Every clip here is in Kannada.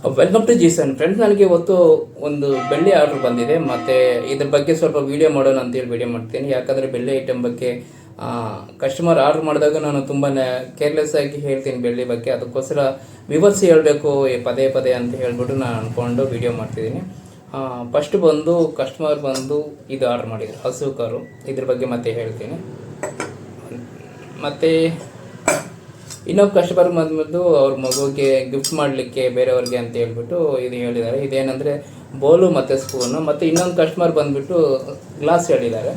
Welcome to ಜೀಸನ್ friends. ನನಗೆ ಇವತ್ತು ಒಂದು ಬೆಳ್ಳಿ ಆರ್ಡರ್ ಬಂದಿದೆ, ಮತ್ತು ಇದ್ರ ಬಗ್ಗೆ ಸ್ವಲ್ಪ ವೀಡಿಯೋ ಮಾಡೋಣ ಅಂತೇಳಿ ವೀಡಿಯೋ ಮಾಡ್ತೀನಿ. ಯಾಕಂದರೆ ಬೆಳ್ಳಿ ಐಟಮ್ ಬಗ್ಗೆ ಕಸ್ಟಮರ್ ಆರ್ಡರ್ ಮಾಡಿದಾಗ ನಾನು ತುಂಬಾ ಕೇರ್ಲೆಸ್ ಆಗಿ ಹೇಳ್ತೀನಿ ಬೆಳ್ಳಿ ಬಗ್ಗೆ. ಅದಕ್ಕೋಸ್ಕರ ವಿವರಿಸಿ ಹೇಳಬೇಕು ಪದೇ ಪದೇ ಅಂತ ಹೇಳ್ಬಿಟ್ಟು ನಾನು ಅಂದ್ಕೊಂಡು ವೀಡಿಯೋ ಮಾಡ್ತಿದ್ದೀನಿ. ಫಸ್ಟ್ ಬಂದು ಕಸ್ಟಮರ್ ಬಂದು ಇದು ಆರ್ಡರ್ ಮಾಡಿದ್ರು, ಹಸು ಕಾರು. ಇದ್ರ ಬಗ್ಗೆ ಮತ್ತೆ ಹೇಳ್ತೀನಿ. ಮತ್ತು ಇನ್ನೊಬ್ಬ ಕಸ್ಟಮರ್ ಬಂದ್ಬಿಟ್ಟು ಅವ್ರ ಮಗುಗೆ ಗಿಫ್ಟ್ ಮಾಡಲಿಕ್ಕೆ ಬೇರೆಯವ್ರಿಗೆ ಅಂತ ಹೇಳ್ಬಿಟ್ಟು ಇದು ಹೇಳಿದ್ದಾರೆ. ಇದೇನೆಂದರೆ ಬೋಲು ಮತ್ತು ಸ್ಪೂನು. ಮತ್ತು ಇನ್ನೊಂದು ಕಸ್ಟಮರ್ ಬಂದುಬಿಟ್ಟು ಗ್ಲಾಸ್ ಹೇಳಿದ್ದಾರೆ.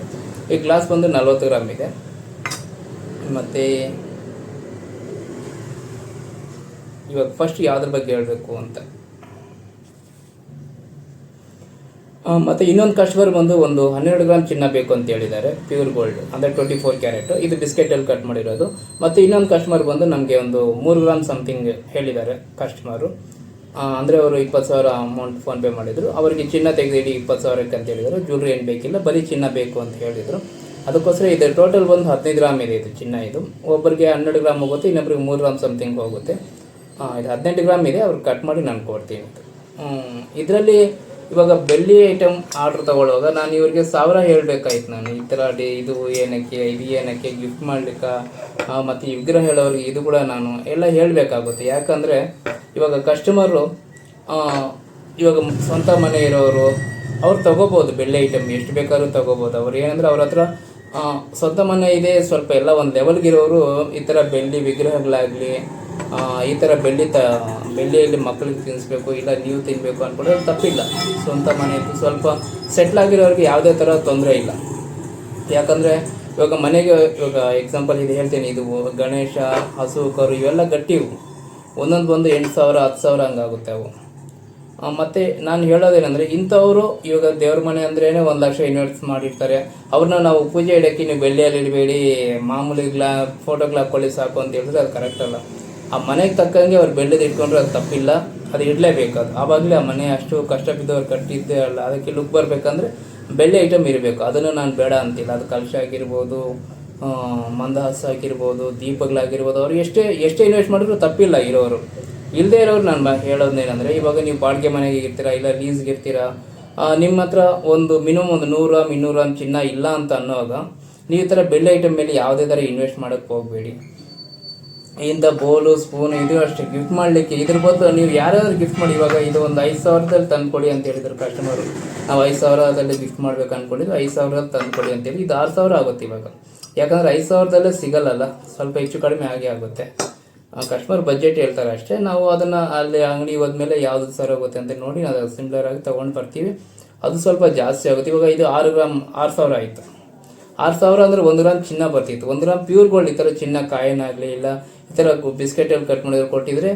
ಈ ಗ್ಲಾಸ್ ಬಂದು 40 ಗ್ರಾಮ್ ಇದೆ. ಮತ್ತು ಇವಾಗ ಫಸ್ಟ್ ಯಾವುದ್ರ ಬಗ್ಗೆ ಹೇಳಬೇಕು ಅಂತ. ಮತ್ತು ಇನ್ನೊಂದು ಕಸ್ಟಮರ್ ಬಂದು ಒಂದು 12 ಗ್ರಾಮ್ ಚಿನ್ನ ಬೇಕು ಅಂತ ಹೇಳಿದ್ದಾರೆ, ಪ್ಯೂರ್ ಗೋಲ್ಡ್, ಅಂದರೆ 24 ಕ್ಯಾರೆಟ್. ಇದು ಬಿಸ್ಕೆಟಲ್ಲಿ ಕಟ್ ಮಾಡಿರೋದು. ಮತ್ತು ಇನ್ನೊಂದು ಕಸ್ಟಮರ್ ಬಂದು ನಮಗೆ ಒಂದು 3 ಗ್ರಾಮ್ ಸಮಥಿಂಗ್ ಹೇಳಿದ್ದಾರೆ ಕಸ್ಟಮರು. ಅಂದರೆ ಅವರು 20,000 ಅಮೌಂಟ್ ಫೋನ್ಪೇ ಮಾಡಿದರು. ಅವರಿಗೆ ಚಿನ್ನ ತೆಗೆದಿಡಿ 20,000ಕ್ಕೆ ಅಂತ ಹೇಳಿದರು. ಜ್ಯುವೆಲ್ರಿ ಏನು ಬೇಕಿಲ್ಲ, ಬರೀ ಚಿನ್ನ ಬೇಕು ಅಂತ ಹೇಳಿದರು. ಅದಕ್ಕೋಸ್ಕರ ಇದು ಟೋಟಲ್ ಬಂದು 15 ಗ್ರಾಮ್ ಇದೆ ಇದು ಚಿನ್ನ. ಇದು ಒಬ್ಬರಿಗೆ 12 ಗ್ರಾಮ್ ಹೋಗುತ್ತೆ, ಇನ್ನೊಬ್ಬರಿಗೆ 3 ಗ್ರಾಮ್ ಸಮಥಿಂಗ್ ಹೋಗುತ್ತೆ. ಇದು 18 ಗ್ರಾಮ್ ಇದೆ. ಅವ್ರಿಗೆ ಕಟ್ ಮಾಡಿ ನಾನು ಕೊಡ್ತೀನಿ. ಇದರಲ್ಲಿ ಇವಾಗ ಬೆಳ್ಳಿ ಐಟಮ್ ಆರ್ಡ್ರ್ ತೊಗೊಳ್ಳುವಾಗ ನಾನು ಇವ್ರಿಗೆ 1000 ಹೇಳಬೇಕಾಯ್ತು. ನಾನು ಈ ಥರ ಇದು ಏನಕ್ಕೆ, ಇದು ಏನಕ್ಕೆ, ಗಿಫ್ಟ್ ಮಾಡ್ಲಿಕ್ಕೆ, ಮತ್ತು ಈ ವಿಗ್ರಹ ಹೇಳೋರಿಗೆ ಇದು ಕೂಡ ನಾನು ಎಲ್ಲ ಹೇಳಬೇಕಾಗುತ್ತೆ. ಯಾಕಂದರೆ ಇವಾಗ ಕಸ್ಟಮರು ಇವಾಗ ಸ್ವಂತ ಮನೆ ಇರೋರು ಅವ್ರು ತೊಗೋಬೋದು, ಬೆಳ್ಳಿ ಐಟಮ್ ಎಷ್ಟು ಬೇಕಾದ್ರೂ ತೊಗೋಬೋದು. ಅವ್ರು ಏನಂದರೆ ಅವ್ರ ಹತ್ರ ಸ್ವಂತ ಮನೆ ಇದೆ, ಸ್ವಲ್ಪ ಎಲ್ಲ ಒಂದು ಲೆವೆಲ್ಗಿರೋರು ಈ ಥರ ಬೆಳ್ಳಿ ವಿಗ್ರಹಗಳಾಗಲಿ, ಈ ಥರ ಬೆಳ್ಳಿಯಲ್ಲಿ ಮಕ್ಕಳಿಗೆ ತಿನ್ನಿಸ್ಬೇಕು, ಇಲ್ಲ ನೀವು ತಿನ್ನಬೇಕು ಅಂದ್ಕೊಂಡ್ರೆ ತಪ್ಪಿಲ್ಲ. ಸ್ವಂತ ಮನೆ ಸ್ವಲ್ಪ ಸೆಟ್ಲ್ ಆಗಿರೋರಿಗೆ ಯಾವುದೇ ಥರ ತೊಂದರೆ ಇಲ್ಲ. ಯಾಕಂದರೆ ಇವಾಗ ಮನೆಗೆ ಇವಾಗ ಎಕ್ಸಾಂಪಲ್ ಇದು ಹೇಳ್ತೀನಿ, ಇದು ಗಣೇಶ, ಹಸು, ಕರು ಇವೆಲ್ಲ ಗಟ್ಟಿವು, ಒಂದೊಂದು ಬಂದು 8,000 10,000 ಹಂಗಾಗುತ್ತೆ ಅವು. ಮತ್ತು ನಾನು ಹೇಳೋದೇನೆಂದರೆ ಇಂಥವರು ಇವಾಗ ದೇವ್ರ ಮನೆ ಅಂದ್ರೇ 1 ಲಕ್ಷ ಇನ್ವೆಸ್ಟ್ ಮಾಡಿರ್ತಾರೆ. ಅವ್ರನ್ನ ನಾವು ಪೂಜೆ ಇಡೋಕ್ಕೆ ನೀವು ಬೆಳ್ಳಿಯಲ್ಲಿ ಇಡಬೇಡಿ, ಮಾಮೂಲಿ ಫೋಟೋಗಳು ಹಾಕ್ಕೊಳ್ಳಿ ಸಾಕು ಅಂತ ಹೇಳಿದ್ರೆ ಅದು ಕರೆಕ್ಟ್ ಅಲ್ಲ. ಆ ಮನೆಗೆ ತಕ್ಕಂಗೆ ಅವ್ರು ಬೆಳ್ಳಿದು ಇಟ್ಕೊಂಡ್ರೆ ಅದು ತಪ್ಪಿಲ್ಲ, ಅದು ಇಡಲೇಬೇಕು. ಅದು ಆವಾಗಲೇ ಆ ಮನೆ ಅಷ್ಟು ಕಷ್ಟ ಬಿದ್ದವ್ರು ಕಟ್ಟಿದ್ದೇ ಅಲ್ಲ, ಅದಕ್ಕೆ ಲುಕ್ ಬರಬೇಕಂದ್ರೆ ಬೆಳ್ಳಿ ಐಟಮ್ ಇರಬೇಕು. ಅದನ್ನು ನಾನು ಬೇಡ ಅಂತಿಲ್ಲ. ಅದು ಕಲಶ ಆಗಿರ್ಬೋದು, ಮಂದಹಾಸ ಆಗಿರ್ಬೋದು, ದೀಪಗಳಾಗಿರ್ಬೋದು, ಅವ್ರು ಎಷ್ಟೇ ಇನ್ವೆಸ್ಟ್ ಮಾಡಿದ್ರು ತಪ್ಪಿಲ್ಲ. ಇರೋರು ಇಲ್ಲದೇ ಇರೋರು ನಾನು ಹೇಳೋದೇನೆಂದರೆ, ಇವಾಗ ನೀವು ಬಾಡಿಗೆ ಮನೆಗೆ ಇರ್ತೀರಾ, ಇಲ್ಲ ಲೀಸ್ಗೆ ಇರ್ತೀರಾ, ನಿಮ್ಮ ಹತ್ರ ಒಂದು ಮಿನಿಮಮ್ ಒಂದು 100 ಗ್ರಾಮ್ 200 ಗ್ರಾಮ್ ಚಿನ್ನ ಇಲ್ಲ ಅಂತ ಅನ್ನೋವಾಗ ನೀವು ಈ ಥರ ಬೆಳ್ಳಿ ಐಟಮ್ ಮೇಲೆ ಯಾವುದೇ ಥರ ಇನ್ವೆಸ್ಟ್ ಮಾಡೋಕ್ಕೆ ಹೋಗಬೇಡಿ. ಇಂಥ ಬೋಲು, ಸ್ಪೂನು ಇದು ಅಷ್ಟೇ ಗಿಫ್ಟ್ ಮಾಡಲಿಕ್ಕೆ. ಇದ್ರ ಬದಲು ನೀವು ಯಾರಾದ್ರೂ ಗಿಫ್ಟ್ ಮಾಡಿ, ಇವಾಗ ಇದು ಒಂದು 5,000ದಲ್ಲಿ ತಂದುಕೊಡಿ ಅಂತ ಹೇಳಿದ್ರು ಕಸ್ಟಮರು. ನಾವು 5,000ದಲ್ಲಿ ಗಿಫ್ಟ್ ಮಾಡ್ಬೇಕು ಅಂದ್ಕೊಂಡಿದ್ದು, 5,000ದಲ್ಲಿ ತಂದುಕೊಡಿ ಅಂತೇಳಿ. ಇದು 6,000 ಆಗುತ್ತೆ ಇವಾಗ. ಯಾಕಂದರೆ 5,000ದಲ್ಲೇ ಸಿಗಲ್ಲಲ್ಲ, ಸ್ವಲ್ಪ ಹೆಚ್ಚು ಕಡಿಮೆ ಆಗುತ್ತೆ. ಕಸ್ಟಮರ್ ಬಜೆಟ್ ಹೇಳ್ತಾರೆ ಅಷ್ಟೇ. ನಾವು ಅದನ್ನು ಅಲ್ಲಿ ಅಂಗಡಿ ಹೋದ್ಮೇಲೆ ಯಾವುದು ಸರ್ ಹೋಗುತ್ತೆ ಅಂತ ನೋಡಿ ಅದು ಸಿಮಿಲರ್ ಆಗಿ ತೊಗೊಂಡು ಬರ್ತೀವಿ. ಅದು ಸ್ವಲ್ಪ ಜಾಸ್ತಿ ಆಗುತ್ತೆ. ಇವಾಗ ಇದು 6 ಗ್ರಾಮ್ 6,000 ಆಯಿತು. 6,000 ಅಂದರೆ 1 ಗ್ರಾಮ್ ಚಿನ್ನ ಬರ್ತಿತ್ತು. 1 ಗ್ರಾಮ್ ಪ್ಯೂರ್ ಗೋಲ್ಡ್ ಈ ಥರ ಚಿನ್ನ ಕಾಯಿನಾಗಲಿ, ಇಲ್ಲ ಈ ಥರ ಬಿಸ್ಕೆಟಲ್ಲಿ ಕಟ್ ಮಾಡಿದ್ರು ಕೊಟ್ಟಿದ್ರೆ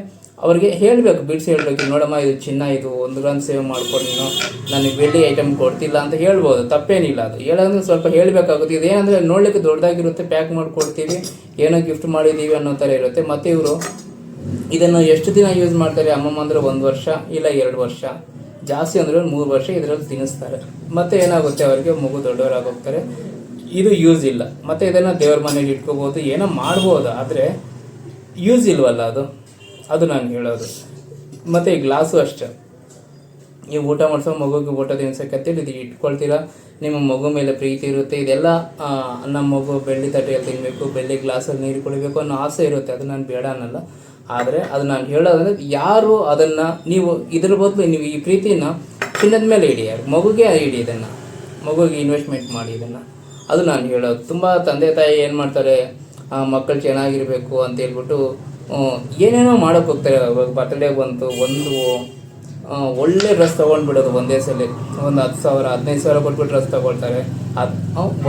ಅವ್ರಿಗೆ ಹೇಳಬೇಕು, ಬಿಡಿಸಿ ಹೇಳಬೇಕು, ನೋಡಮ್ಮ ಇದು ಚಿನ್ನ, ಇದು 1 ಗ್ರಾಮ್ ಸೇವ್ ಮಾಡ್ಕೊಂಡು ನೀನು ನನಗೆ ಬೆಳ್ಳಿ ಐಟಮ್ ಕೊಡ್ತಿಲ್ಲ ಅಂತ ಹೇಳ್ಬೋದು, ತಪ್ಪೇನಿಲ್ಲ. ಅದು ಹೇಳೋದ್ರೆ ಸ್ವಲ್ಪ ಹೇಳಬೇಕಾಗುತ್ತೆ. ಇದೇನಂದರೆ ನೋಡಲಿಕ್ಕೆ ದೊಡ್ಡದಾಗಿರುತ್ತೆ, ಪ್ಯಾಕ್ ಮಾಡಿಕೊಡ್ತೀವಿ, ಏನೋ ಗಿಫ್ಟ್ ಮಾಡಿದ್ದೀವಿ ಅನ್ನೋ ಥರ ಇರುತ್ತೆ. ಮತ್ತು ಇವರು ಇದನ್ನು ಎಷ್ಟು ದಿನ ಯೂಸ್ ಮಾಡ್ತಾರೆ? ಅಮ್ಮಮ್ಮ ಅಂದರೆ 1 ವರ್ಷ ಇಲ್ಲ 2 ವರ್ಷ, ಜಾಸ್ತಿ ಅಂದರೆ 3 ವರ್ಷ ಇದರಲ್ಲಿ ತಿನ್ನಿಸ್ತಾರೆ. ಮತ್ತು ಏನಾಗುತ್ತೆ, ಅವರಿಗೆ ಮಗು ದೊಡ್ಡವರಾಗೋಗ್ತಾರೆ, ಇದು ಯೂಸ್ ಇಲ್ಲ. ಮತ್ತು ಇದನ್ನು ದೇವ್ರ ಮನೇಲಿ ಇಟ್ಕೋಬೋದು, ಏನೋ ಮಾಡ್ಬೋದು, ಆದರೆ ಯೂಸ್ ಇಲ್ವಲ್ಲ ಅದು ನಾನು ಹೇಳೋದು. ಮತ್ತು ಈ ಗ್ಲಾಸು ಅಷ್ಟೇ, ನೀವು ಊಟ ಮಾಡಿಸೋ ಮಗುಗೆ ಊಟ ತಿನ್ಸೋಕ್ಕಂತೇಳಿ ಇದು ಇಟ್ಕೊಳ್ತೀರಾ, ನಿಮ್ಮ ಮಗು ಮೇಲೆ ಪ್ರೀತಿ ಇರುತ್ತೆ. ಇದೆಲ್ಲ ನಮ್ಮ ಮಗು ಬೆಳ್ಳಿ ತಟ್ಟೆಯಲ್ಲಿ ತಿನ್ನಬೇಕು, ಬೆಳ್ಳಿ ಗ್ಲಾಸಲ್ಲಿ ನೀರು ಕುಡಿಬೇಕು ಅನ್ನೋ ಆಸೆ ಇರುತ್ತೆ. ಅದು ನಾನು ಬೇಡ ಅನ್ನಲ್ಲ. ಆದರೆ ಅದು ನಾನು ಹೇಳೋದಂದರೆ, ಯಾರು ಅದನ್ನು ನೀವು ಇದ್ರ ಬದಲು ನೀವು ಈ ಪ್ರೀತಿನ ಚಿನ್ನದ ಮೇಲೆ ಇಡಿ, ಮಗುಗೆ ಇಡಿ, ಇದನ್ನು ಮಗುಗೆ ಇನ್ವೆಸ್ಟ್ಮೆಂಟ್ ಮಾಡಿ ಇದನ್ನು. ಅದು ನಾನು ಹೇಳೋದು. ತುಂಬ ತಂದೆ ತಾಯಿ ಏನು ಮಾಡ್ತಾರೆ, ಮಕ್ಕಳು ಚೆನ್ನಾಗಿರಬೇಕು ಅಂತ ಹೇಳ್ಬಿಟ್ಟು ಏನೇನೋ ಮಾಡೋಕ್ಕೆ ಹೋಗ್ತಾರೆ. ಇವಾಗ ಬರ್ತಡೇ ಬಂತು, ಒಂದು ಒಳ್ಳೆ ಡ್ರೆಸ್ ತೊಗೊಂಡ್ಬಿಡೋದು ಒಂದೇ ಸಲ, ಒಂದು 10,000 15,000 ಕೊಟ್ಬಿಟ್ಟು ಡ್ರೆಸ್ ತೊಗೊಳ್ತಾರೆ.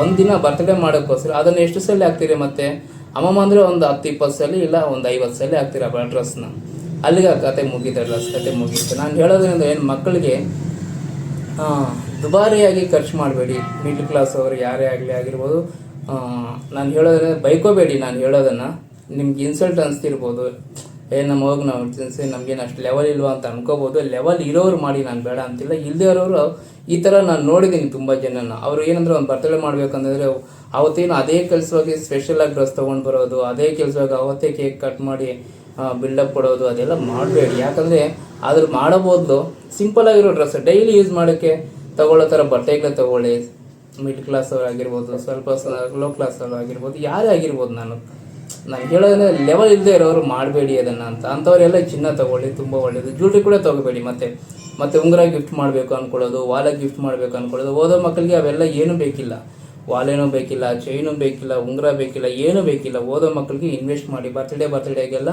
ಒಂದು ದಿನ ಬರ್ತಡೇ ಮಾಡೋಕ್ಕೋಸ್ಕರ ಅದನ್ನು ಎಷ್ಟು ಸಲ ಹಾಕ್ತೀರಿ? ಮತ್ತು ಅಮ್ಮಮ್ಮ ಅಂದರೆ ಒಂದು 10-20 ಸಲ ಇಲ್ಲ ಒಂದು 50 ಸಲ ಹಾಕ್ತೀರ ಆ ಡ್ರೆಸ್ನ. ಅಲ್ಲಿಗೆ ಕತೆ ಮುಗೀತು, ಡ್ರೆಸ್ ಕತೆ ಮುಗೀತು. ನಾನು ಹೇಳೋದ್ರಿಂದ ಏನು, ಮಕ್ಕಳಿಗೆ ದುಬಾರಿಯಾಗಿ ಖರ್ಚು ಮಾಡಬೇಡಿ. ಮಿಡ್ಲ್ ಕ್ಲಾಸ್ ಅವರು ಯಾರೇ ಆಗಿರ್ಬೋದು, ನಾನು ಹೇಳೋದ್ರೆ ಬೈಕೋಬೇಡಿ. ನಾನು ಹೇಳೋದನ್ನು ನಿಮ್ಗೆ ಇನ್ಸಲ್ಟ್ ಅನಿಸ್ತಿರ್ಬೋದು, ನಮ್ಮ ಹೋಗಿ ನಾವು ತಿನ್ಸಿ ನಮಗೇನು ಅಷ್ಟು ಲೆವೆಲ್ ಇಲ್ವಾ ಅಂತ ಅನ್ಕೋಬೋದು. ಲೆವೆಲ್ ಇರೋರು ಮಾಡಿ, ನಾನು ಬೇಡ ಅಂತಿಲ್ಲ. ಇಲ್ಲದೇ ಇರೋರು ಈ ಥರ ನಾನು ನೋಡಿದ್ದೀನಿ ತುಂಬ ಜನನ. ಅವರು ಏನಂದ್ರೆ ಒಂದು ಬರ್ತಡೇ ಮಾಡಬೇಕಂತಂದರೆ ಅವತ್ತೇನು ಅದೇ ಕೆಲಸವಾಗಿ ಸ್ಪೆಷಲಾಗಿ ಡ್ರೆಸ್ ತೊಗೊಂಡು ಬರೋದು, ಅದೇ ಕೆಲಸವಾಗಿ ಅವತ್ತೇ ಕೇಕ್ ಕಟ್ ಮಾಡಿ ಬಿಲ್ಡಪ್ ಕೊಡೋದು, ಅದೆಲ್ಲ ಮಾಡಬೇಡಿ. ಯಾಕಂದರೆ ಆದ್ರೂ ಮಾಡೋ ಬದಲು ಸಿಂಪಲ್ ಆಗಿರೋ ಡ್ರೆಸ್ ಡೈಲಿ ಯೂಸ್ ಮಾಡೋಕ್ಕೆ ತಗೊಳ್ಳೋ ಥರ ಬಟ್ಟೆಗಳೇ ತಗೊಳ್ಳಿ. ಮಿಡ್ಲ್ ಕ್ಲಾಸ್ ಅವ್ರು ಆಗಿರ್ಬೋದು, ಸ್ವಲ್ಪ ಲೋ ಕ್ಲಾಸ್ ಅವ್ರು ಆಗಿರ್ಬೋದು, ಯಾರೇ ಆಗಿರ್ಬೋದು. ನಾನು ಹೇಳೋದ್ರೆ ಲೆವೆಲ್ ಇಲ್ಲದೆ ಇರೋರು ಮಾಡಬೇಡಿ ಅದನ್ನು ಅಂಥವ್ರೆಲ್ಲ ಚಿನ್ನ ತಗೊಳ್ಳಿ, ತುಂಬ ಒಳ್ಳೆಯದು. ಜ್ಯುವೆಲ್ರಿ ಕೂಡ ತಗೋಬೇಡಿ. ಮತ್ತೆ ಉಂಗುರ ಗಿಫ್ಟ್ ಮಾಡಬೇಕು ಅಂದ್ಕೊಳ್ಳೋದು, ವಾಲ ಗಿಫ್ಟ್ ಮಾಡಬೇಕು ಅಂದ್ಕೊಳ್ಳೋದು. ಓದೋ ಮಕ್ಕಳಿಗೆ ಅವೆಲ್ಲ ಏನೂ ಬೇಕಿಲ್ಲ. ವಾಲೇನೂ ಬೇಕಿಲ್ಲ, ಚೈನು ಬೇಕಿಲ್ಲ, ಉಂಗುರ ಬೇಕಿಲ್ಲ, ಏನೂ ಬೇಕಿಲ್ಲ. ಓದೋ ಮಕ್ಕಳಿಗೆ ಇನ್ವೆಸ್ಟ್ ಮಾಡಿ. ಬರ್ತ್ಡೇಗೆಲ್ಲ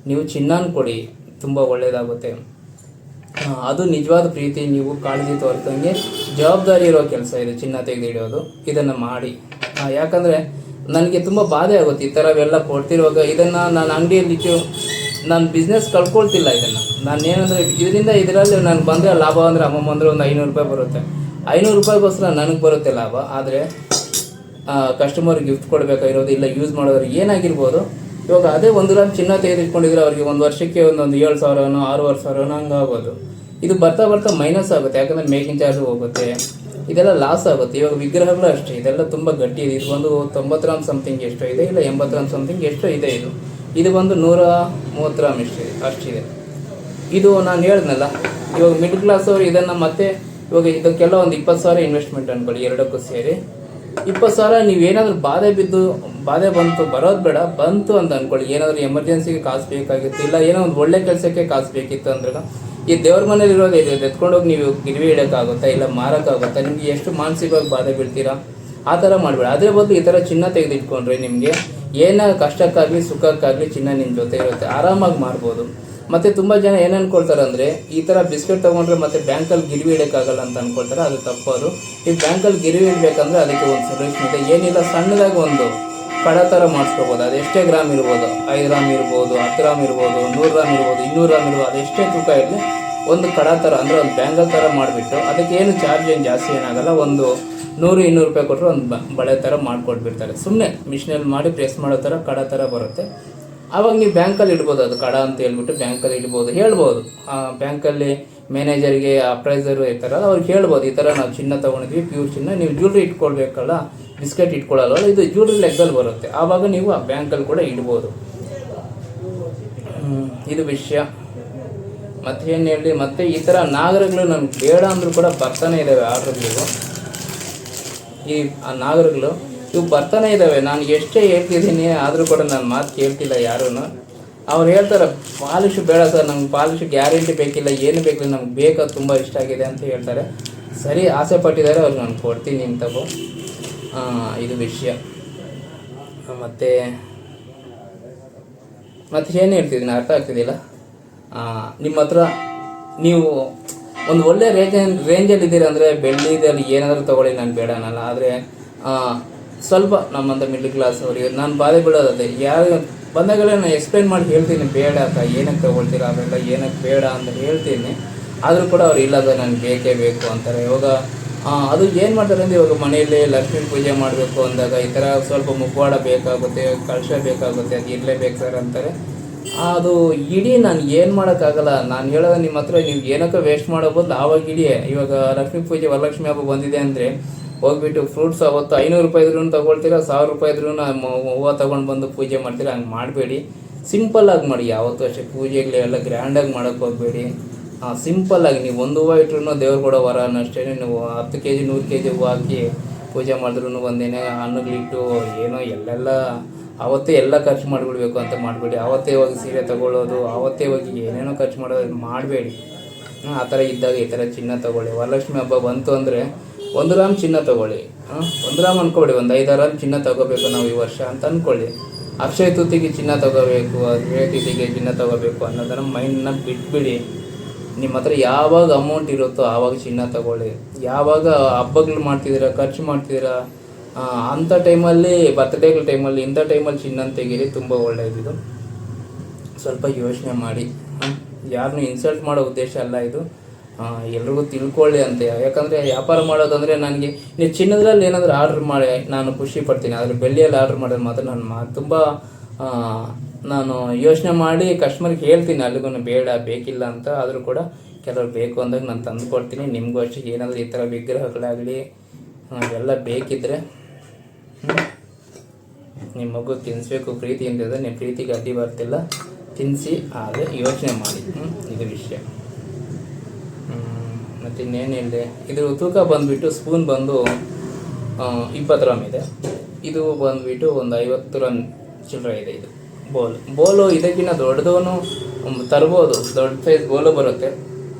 ನೀವು ಚಿನ್ನಾನ ಕೊಡಿ, ತುಂಬ ಒಳ್ಳೆಯದಾಗುತ್ತೆ. ಅದು ನಿಜವಾದ ಪ್ರೀತಿ, ನೀವು ಕಾಳಜಿ ತೋರಿಸಂಗೆ ಜವಾಬ್ದಾರಿ ಇರೋ ಕೆಲಸ ಇದು, ಚಿನ್ನ ತೆಗೆದಿಡೋದು. ಇದನ್ನು ಮಾಡಿ. ಯಾಕಂದರೆ ನನಗೆ ತುಂಬ ಬಾಧೆ ಆಗುತ್ತೆ ಈ ಥರವೆಲ್ಲ ಕೊಡ್ತಿರುವಾಗ. ಇದನ್ನು ನಾನು ಅಂಗಡಿಯಲ್ಲಿ ನಾನು ಬಿಸ್ನೆಸ್ ಕಳ್ಕೊಳ್ತಿಲ್ಲ. ಇದನ್ನು ನಾನು ಏನಂದರೆ ಇದರಲ್ಲಿ ನನಗೆ ಬಂದರೆ ಲಾಭ ಅಂದರೆ ಅಮ್ಮಮ್ಮ ಅಂದರೆ ಒಂದು 500 ರೂಪಾಯಿ ಬರುತ್ತೆ. 500 ರೂಪಾಯಿಗೋಸ್ಕರ ನನಗೆ ಬರುತ್ತೆ ಲಾಭ. ಆದರೆ ಕಸ್ಟಮರ್ಗೆ ಗಿಫ್ಟ್ ಕೊಡಬೇಕಾಗಿರೋದು, ಇಲ್ಲ ಯೂಸ್ ಮಾಡೋರಿಗೆ ಏನಾಗಿರ್ಬೋದು. ಇವಾಗ ಅದೇ 1 ಗ್ರಾಮ್ ಚಿನ್ನ ತೆಗೆದಿಟ್ಕೊಂಡಿದ್ರೆ ಅವ್ರಿಗೆ ಒಂದು ವರ್ಷಕ್ಕೆ ಒಂದೊಂದು 7,000ನೋ 6,500ನೋ ಹಂಗಾಗೋದು. ಇದು ಬರ್ತಾ ಬರ್ತಾ ಮೈನಸ್ ಆಗುತ್ತೆ. ಯಾಕಂದರೆ ಮೇಕಿಂಗ್ ಚಾರ್ಜ್ ಹೋಗುತ್ತೆ, ಇದೆಲ್ಲ ಲಾಸ್ ಆಗುತ್ತೆ. ಇವಾಗ ವಿಗ್ರಹಗಳು ಅಷ್ಟೇ, ಇದೆಲ್ಲ ತುಂಬ ಗಟ್ಟಿ ಇದೆ. ಇದು ಒಂದು 90 ಗ್ರಾಮ್ ಸಮಥಿಂಗ್ ಎಷ್ಟೋ ಇದೆ, ಇಲ್ಲ 80 ಗ್ರಾಮ್ ಸಮಥಿಂಗ್ ಎಷ್ಟೋ ಇದೆ. ಇದು ಬಂದು 130 ಗ್ರಾಮ್ ಅಷ್ಟಿದೆ. ಇದು ನಾನು ಹೇಳಿದ್ನಲ್ಲ, ಇವಾಗ ಮಿಡ್ಲ್ ಕ್ಲಾಸ್ ಅವರು ಇದನ್ನು ಮತ್ತೆ ಇವಾಗ ಇದಕ್ಕೆಲ್ಲ ಒಂದು 20,000 ಇನ್ವೆಸ್ಟ್ಮೆಂಟ್ ಅಂದ್ಕೊಳ್ಳಿ, ಎರಡಕ್ಕೂ ಸೇರಿ 20,000. ನೀವೇನಾದ್ರೂ ಬಾಧೆ ಬರೋದು ಬೇಡ, ಬಂತು ಅಂತ ಅಂದ್ಕೊಳ್ಳಿ. ಏನಾದರೂ ಎಮರ್ಜೆನ್ಸಿಗೆ ಕಾಸು ಬೇಕಾಗಿತ್ತು, ಇಲ್ಲ ಏನೋ ಒಂದು ಒಳ್ಳೆ ಕೆಲಸಕ್ಕೆ ಕಾಸು ಬೇಕಿತ್ತು ಅಂದ್ರೆ ಈ ದೇವ್ರ ಮನೇಲಿ ಇರೋದು ಎತ್ಕೊಂಡೋಗಿ ನೀವು ಗಿರ್ವಿ ಇಡೋಕ್ಕಾಗುತ್ತಾ, ಇಲ್ಲ ಮಾರೋಕ್ಕಾಗುತ್ತಾ? ನಿಮ್ಗೆ ಎಷ್ಟು ಮಾನಸಿಕವಾಗಿ ಬಾಧೆ ಬೀಳ್ತೀರಾ? ಆ ಥರ ಮಾಡಬೇಡ. ಅದೇ ಬದಲು ಈ ಥರ ಚಿನ್ನ ತೆಗೆದಿಟ್ಕೊಂಡ್ರೆ ನಿಮಗೆ ಏನ ಕಷ್ಟಕ್ಕಾಗಲಿ ಸುಖಕ್ಕಾಗಲಿ ಚಿನ್ನ ನಿಮ್ಮ ಜೊತೆ ಇರುತ್ತೆ, ಆರಾಮಾಗಿ ಮಾರ್ಬೋದು. ಮತ್ತು ತುಂಬ ಜನ ಏನು ಅಂದ್ಕೊಳ್ತಾರೆ ಅಂದರೆ, ಈ ಥರ ಬಿಸ್ಕೆಟ್ ತೊಗೊಂಡ್ರೆ ಮತ್ತೆ ಬ್ಯಾಂಕಲ್ಲಿ ಗಿರ್ವಿ ಇಡೋಕ್ಕಾಗಲ್ಲ ಅಂತ ಅಂದ್ಕೊಳ್ತಾರೆ. ಅದು ತಪ್ಪೋದು. ಈ ಬ್ಯಾಂಕಲ್ಲಿ ಗಿರ್ವಿ ಇಡಬೇಕಂದ್ರೆ ಅದಕ್ಕೆ ಒಂದು ಸೊಲ್ಯೂಷನ್ ಇದೆ. ಏನಿಲ್ಲ, ಸಣ್ಣದಾಗಿ ಒಂದು ಕಡ ಥರ ಮಾಡಿಸ್ಕೋಬೋದು. ಅದು ಎಷ್ಟೇ ಗ್ರಾಮ್ ಇರ್ಬೋದು, 5 ಗ್ರಾಮ್ ಇರ್ಬೋದು, 10 ಗ್ರಾಮ್ ಇರ್ಬೋದು, 100 ಗ್ರಾಮ್ ಇರ್ಬೋದು, 200 ಗ್ರಾಮ್ ಇರ್ಬೋದು. ಅದೆಷ್ಟೇ ತೂಕ ಇರಲಿ, ಒಂದು ಕಡ ಥರ ಅಂದರೆ ಒಂದು ಬ್ಯಾಂಗಲ್ ಥರ ಮಾಡಿಬಿಟ್ಟು ಅದಕ್ಕೆ ಏನು ಚಾರ್ಜ್ ಏನು ಜಾಸ್ತಿ ಏನಾಗಲ್ಲ. ಒಂದು 100-200 ರೂಪಾಯಿ ಕೊಟ್ಟರೆ ಒಂದು ಬಳೆ ಥರ ಮಾಡಿಕೊಟ್ಬಿಡ್ತಾರೆ. ಸುಮ್ಮನೆ ಮಿಷಿನಲ್ಲಿ ಮಾಡಿ ಪ್ರೆಸ್ ಮಾಡೋ ಥರ ಕಡ ಥರ ಬರುತ್ತೆ. ಆವಾಗ ನೀವು ಬ್ಯಾಂಕಲ್ಲಿ ಇಡ್ಬೋದು. ಅದು ಕಡ ಅಂತ ಹೇಳ್ಬಿಟ್ಟು ಬ್ಯಾಂಕಲ್ಲಿ ಇಡ್ಬೋದು, ಹೇಳ್ಬೋದು. ಬ್ಯಾಂಕಲ್ಲಿ ಮ್ಯಾನೇಜರ್ಗೆ ಅಪ್ರೈಸರು ಇರ್ತಾರಲ್ಲ, ಅವ್ರಿಗೆ ಹೇಳ್ಬೋದು, ಈ ಥರ ನಾವು ಚಿನ್ನ ತೊಗೊಂಡಿದ್ವಿ, ಪ್ಯೂರ್ ಚಿನ್ನ. ನೀವು ಜ್ಯುವೆಲ್ರಿ ಇಟ್ಕೊಳ್ಬೇಕಲ್ಲ, ಬಿಸ್ಕೆಟ್ ಇಟ್ಕೊಳ್ಳಲ್ಲ, ಇದು ಜ್ಯುವೆಲ್ರಿ ಲೆಕ್ಕದಲ್ಲಿ ಬರುತ್ತೆ. ಆವಾಗ ನೀವು ಆ ಬ್ಯಾಂಕಲ್ಲಿ ಕೂಡ ಇಡ್ಬೋದು. ಇದು ವಿಷಯ. ಮತ್ತೆ ಏನು ಹೇಳಿ, ಮತ್ತೆ ಈ ಥರ ನಾಗರಗಳು ನನಗೆ ಬೇಡ ಅಂದರೂ ಕೂಡ ಬರ್ತಾನೆ ಇದ್ದಾವೆ ಆರ್ಡ್ರ್ಗಳು. ಈ ನಾಗರಗಳು ಇವು ಬರ್ತಾನೆ ಇದ್ದಾವೆ. ನಾನು ಎಷ್ಟೇ ಹೇಳ್ತಿದ್ದೀನಿ ಆದರೂ ಕೂಡ ನಾನು ಮಾತು ಕೇಳ್ತಿಲ್ಲ ಯಾರೂ. ಅವ್ರು ಹೇಳ್ತಾರೆ ಪಾಲಿಶು ಬೇಡ ಸರ್, ನಮ್ಗೆ ಪಾಲಿಶು ಗ್ಯಾರಂಟಿ ಬೇಕಿಲ್ಲ, ಏನು ಬೇಕಿಲ್ಲ, ನಮ್ಗೆ ಬೇಕಾದ ತುಂಬ ಇಷ್ಟ ಆಗಿದೆ ಅಂತ ಹೇಳ್ತಾರೆ. ಸರಿ, ಆಸೆ ಪಟ್ಟಿದ್ದಾರೆ, ಅವ್ರಿಗೆ ನಾನು ಕೊಡ್ತೀನಿ ಇಂಥವು. ಇದು ವಿಷಯ. ಮತ್ತು ಏನು ಹೇಳ್ತಿದ್ದೀನಿ ಅರ್ಥ ಆಗ್ತಿದ್ದಿಲ್ಲ. ನಿಮ್ಮ ಹತ್ರ ನೀವು ಒಂದು ಒಳ್ಳೆ ರೇಂಜಲ್ಲಿ ಇದ್ದೀರ ಅಂದರೆ ಬೆಳ್ಳಿದಲ್ಲಿ ಏನಾದರೂ ತೊಗೊಳ್ಳಿ, ನಾನು ಬೇಡ ಅನ್ನಲ್ಲ. ಆದರೆ ಸ್ವಲ್ಪ ನಮ್ಮಂಥ ಮಿಡ್ಲ್ ಕ್ಲಾಸ್ ಅವರಿಗೆ ನಾನು ಬಾಧೆ ಬಿಡೋದದೆ. ಯಾರು ಬಂದಾಗಲೇ ನಾನು ಎಕ್ಸ್ಪ್ಲೈನ್ ಮಾಡಿ ಹೇಳ್ತೀನಿ, ಬೇಡ ಅಕ್ಕ, ಏನಕ್ಕೆ ತೊಗೊಳ್ತೀರ ಅವೆಲ್ಲ, ಏನಕ್ಕೆ ಬೇಡ ಅಂತ ಹೇಳ್ತೀನಿ. ಆದರೂ ಕೂಡ ಅವ್ರು ಇಲ್ಲ ಸರ್, ನನಗೆ ಬೇಕೇ ಬೇಕು ಅಂತಾರೆ. ಇವಾಗ ಅದು ಏನು ಮಾಡ್ತಾರೆ ಅಂದರೆ, ಇವಾಗ ಮನೆಯಲ್ಲಿ ಲಕ್ಷ್ಮೀ ಪೂಜೆ ಮಾಡಬೇಕು ಅಂದಾಗ ಈ ಥರ ಸ್ವಲ್ಪ ಮುಖವಾಡ ಬೇಕಾಗುತ್ತೆ, ಕಳಶ ಬೇಕಾಗುತ್ತೆ, ಅದು ಇರಲೇಬೇಕು ಸರ್ ಅಂತಾರೆ. ಅದು ಇಡೀ ನಾನು ಏನು ಮಾಡೋಕ್ಕಾಗಲ್ಲ. ನಾನು ಹೇಳೋದು ನಿಮ್ಮ ಹತ್ರ ನೀವು ಏನಕ್ಕೆ ವೇಸ್ಟ್ ಮಾಡೋ ಬದಲು ಆವಾಗ ಇಡೀ. ಇವಾಗ ಲಕ್ಷ್ಮೀ ಪೂಜೆ, ವರಲಕ್ಷ್ಮಿ ಹಬ್ಬ ಬಂದಿದೆ ಅಂದರೆ ಹೋಗ್ಬಿಟ್ಟು ಫ್ರೂಟ್ಸ್ ಅವತ್ತು 500 ರೂಪಾಯಿ ಇದ್ರೂ ತೊಗೊಳ್ತೀರಾ, 1000 ರೂಪಾಯಿ ಇದ್ರೂ ಹೂವು ತೊಗೊಂಡು ಬಂದು ಪೂಜೆ ಮಾಡ್ತೀರಾ. ಹಂಗೆ ಮಾಡಬೇಡಿ, ಸಿಂಪಲ್ಲಾಗಿ ಮಾಡಿ. ಯಾವತ್ತೂ ಅಷ್ಟೇ ಪೂಜೆಗಳೆಲ್ಲ ಗ್ರ್ಯಾಂಡಾಗಿ ಮಾಡೋಕ್ಕೆ ಹೋಗಬೇಡಿ. ಸಿಂಪಲ್ಲಾಗಿ ನೀವು ಒಂದು ಹೂವು ಇಟ್ರೂ ದೇವ್ರು ಕೊಡೋ ವರ ಅಷ್ಟೇ. ನೀವು 10 kg 100 kg ಹೂವು ಹಾಕಿ ಪೂಜೆ ಮಾಡಿದ್ರೂ ಒಂದೇನೆ ಹಣ್ಣುಗಳಿಟ್ಟು ಏನೋ ಎಲ್ಲೆಲ್ಲ ಅವತ್ತೇ ಎಲ್ಲ ಖರ್ಚು ಮಾಡಿಬಿಡ್ಬೇಕು ಅಂತ ಮಾಡಬೇಡಿ. ಅವತ್ತೇ ಹೋಗಿ ಸೀರೆ ತೊಗೊಳ್ಳೋದು, ಅವತ್ತೇ ಹೋಗಿ ಏನೇನೋ ಖರ್ಚು ಮಾಡೋದು ಮಾಡಬೇಡಿ. ಆ ಥರ ಇದ್ದಾಗ ಈ ಥರ ಚಿನ್ನ ತೊಗೊಳ್ಳಿ. ವರಲಕ್ಷ್ಮಿ ಹಬ್ಬ ಬಂತು ಅಂದರೆ 1 ಗ್ರಾಮ್ ಚಿನ್ನ ತೊಗೊಳ್ಳಿ. 1 ಗ್ರಾಮ್ ಅಂದ್ಕೊಳ್ಳಿ, ಒಂದು 5-6 ಗ್ರಾಮ್ ಚಿನ್ನ ತೊಗೋಬೇಕು ನಾವು ಈ ವರ್ಷ ಅಂತ ಅಂದ್ಕೊಳ್ಳಿ. ಅಕ್ಷಯ ತೃತೀಯಗೆ ಚಿನ್ನ ತೊಗೋಬೇಕು, ಅಕ್ಷಯ ತೃತೀಯಗೆ ಚಿನ್ನ ತೊಗೋಬೇಕು ಅನ್ನೋದನ್ನು ಮೈಂಡನ್ನ ಬಿಟ್ಬಿಡಿ. ನಿಮ್ಮ ಹತ್ರ ಯಾವಾಗ ಅಮೌಂಟ್ ಇರುತ್ತೋ ಆವಾಗ ಚಿನ್ನ ತೊಗೊಳ್ಳಿ. ಯಾವಾಗ ಹಬ್ಬಗಳು ಮಾಡ್ತಿದ್ದೀರಾ, ಖರ್ಚು ಮಾಡ್ತಿದ್ದೀರಾ, ಅಂಥ ಟೈಮಲ್ಲಿ, ಬರ್ತ್ಡೇಗಳ ಟೈಮಲ್ಲಿ, ಇಂಥ ಟೈಮಲ್ಲಿ ಚಿನ್ನ ತೆಗೀರಿ, ತುಂಬ ಒಳ್ಳೆಯದಿದು. ಸ್ವಲ್ಪ ಯೋಚನೆ ಮಾಡಿ. ಯಾರನ್ನೂ ಇನ್ಸಲ್ಟ್ ಮಾಡೋ ಉದ್ದೇಶ ಅಲ್ಲ ಇದು, ಎಲ್ರಿಗೂ ತಿಳ್ಕೊಳ್ಳಿ ಅಂತ. ಯಾಕಂದರೆ ವ್ಯಾಪಾರ ಮಾಡೋದಂದರೆ, ನನಗೆ ನೀವು ಚಿನ್ನದಲ್ಲಿ ಏನಾದರೂ ಆರ್ಡ್ರ್ ಮಾಡಿ ನಾನು ಖುಷಿ ಪಡ್ತೀನಿ. ಆದರೆ ಬೆಳ್ಳಿಯಲ್ಲಿ ಆರ್ಡ್ರ್ ಮಾಡೋದು ಮಾತ್ರ ತುಂಬ ನಾನು ಯೋಚನೆ ಮಾಡಿ ಕಸ್ಟಮರ್ಗೆ ಹೇಳ್ತೀನಿ, ಅಲ್ಲಿಗೂ ಬೇಕಿಲ್ಲ ಅಂತ. ಆದರೂ ಕೂಡ ಕೆಲವರು ಬೇಕು ಅಂದಾಗ ನಾನು ತಂದು ಕೊಡ್ತೀನಿ. ನಿಮಗೂ ಅಷ್ಟೇ ಏನಾದರೂ ಈ ಥರ ವಿಗ್ರಹಗಳಾಗಲಿ ಎಲ್ಲ ಬೇಕಿದ್ದರೆ ನಿಮ್ಮ ಮಗು ತಿನ್ನಿಸ್ಬೇಕು ಪ್ರೀತಿ ಅಂತಿದ್ರೆ, ನಿಮ್ಮ ಪ್ರೀತಿಗೆ ಅಡ್ಡಿ ಬರ್ತಿಲ್ಲ, ತಿನ್ನಿಸಿ. ಆದರೆ ಯೋಚನೆ ಮಾಡಿ. ಇದು ವಿಷಯ. ಮತ್ತು ಇನ್ನೇನಿದೆ, ಇದ್ರ ತೂಕ ಬಂದುಬಿಟ್ಟು ಸ್ಪೂನ್ ಬಂದು 20 ಗ್ರಾಮ್ ಇದೆ. ಇದು ಬಂದುಬಿಟ್ಟು ಒಂದು 50 ಗ್ರಾಮ್ ಚಿಲ್ಲರೆ ಇದೆ. ಇದು ಬೋಲು ಇದಕ್ಕಿಂತ ದೊಡ್ಡದೂ ತರ್ಬೋದು, ದೊಡ್ಡ ಸೈಜ್ ಬೋಲು ಬರುತ್ತೆ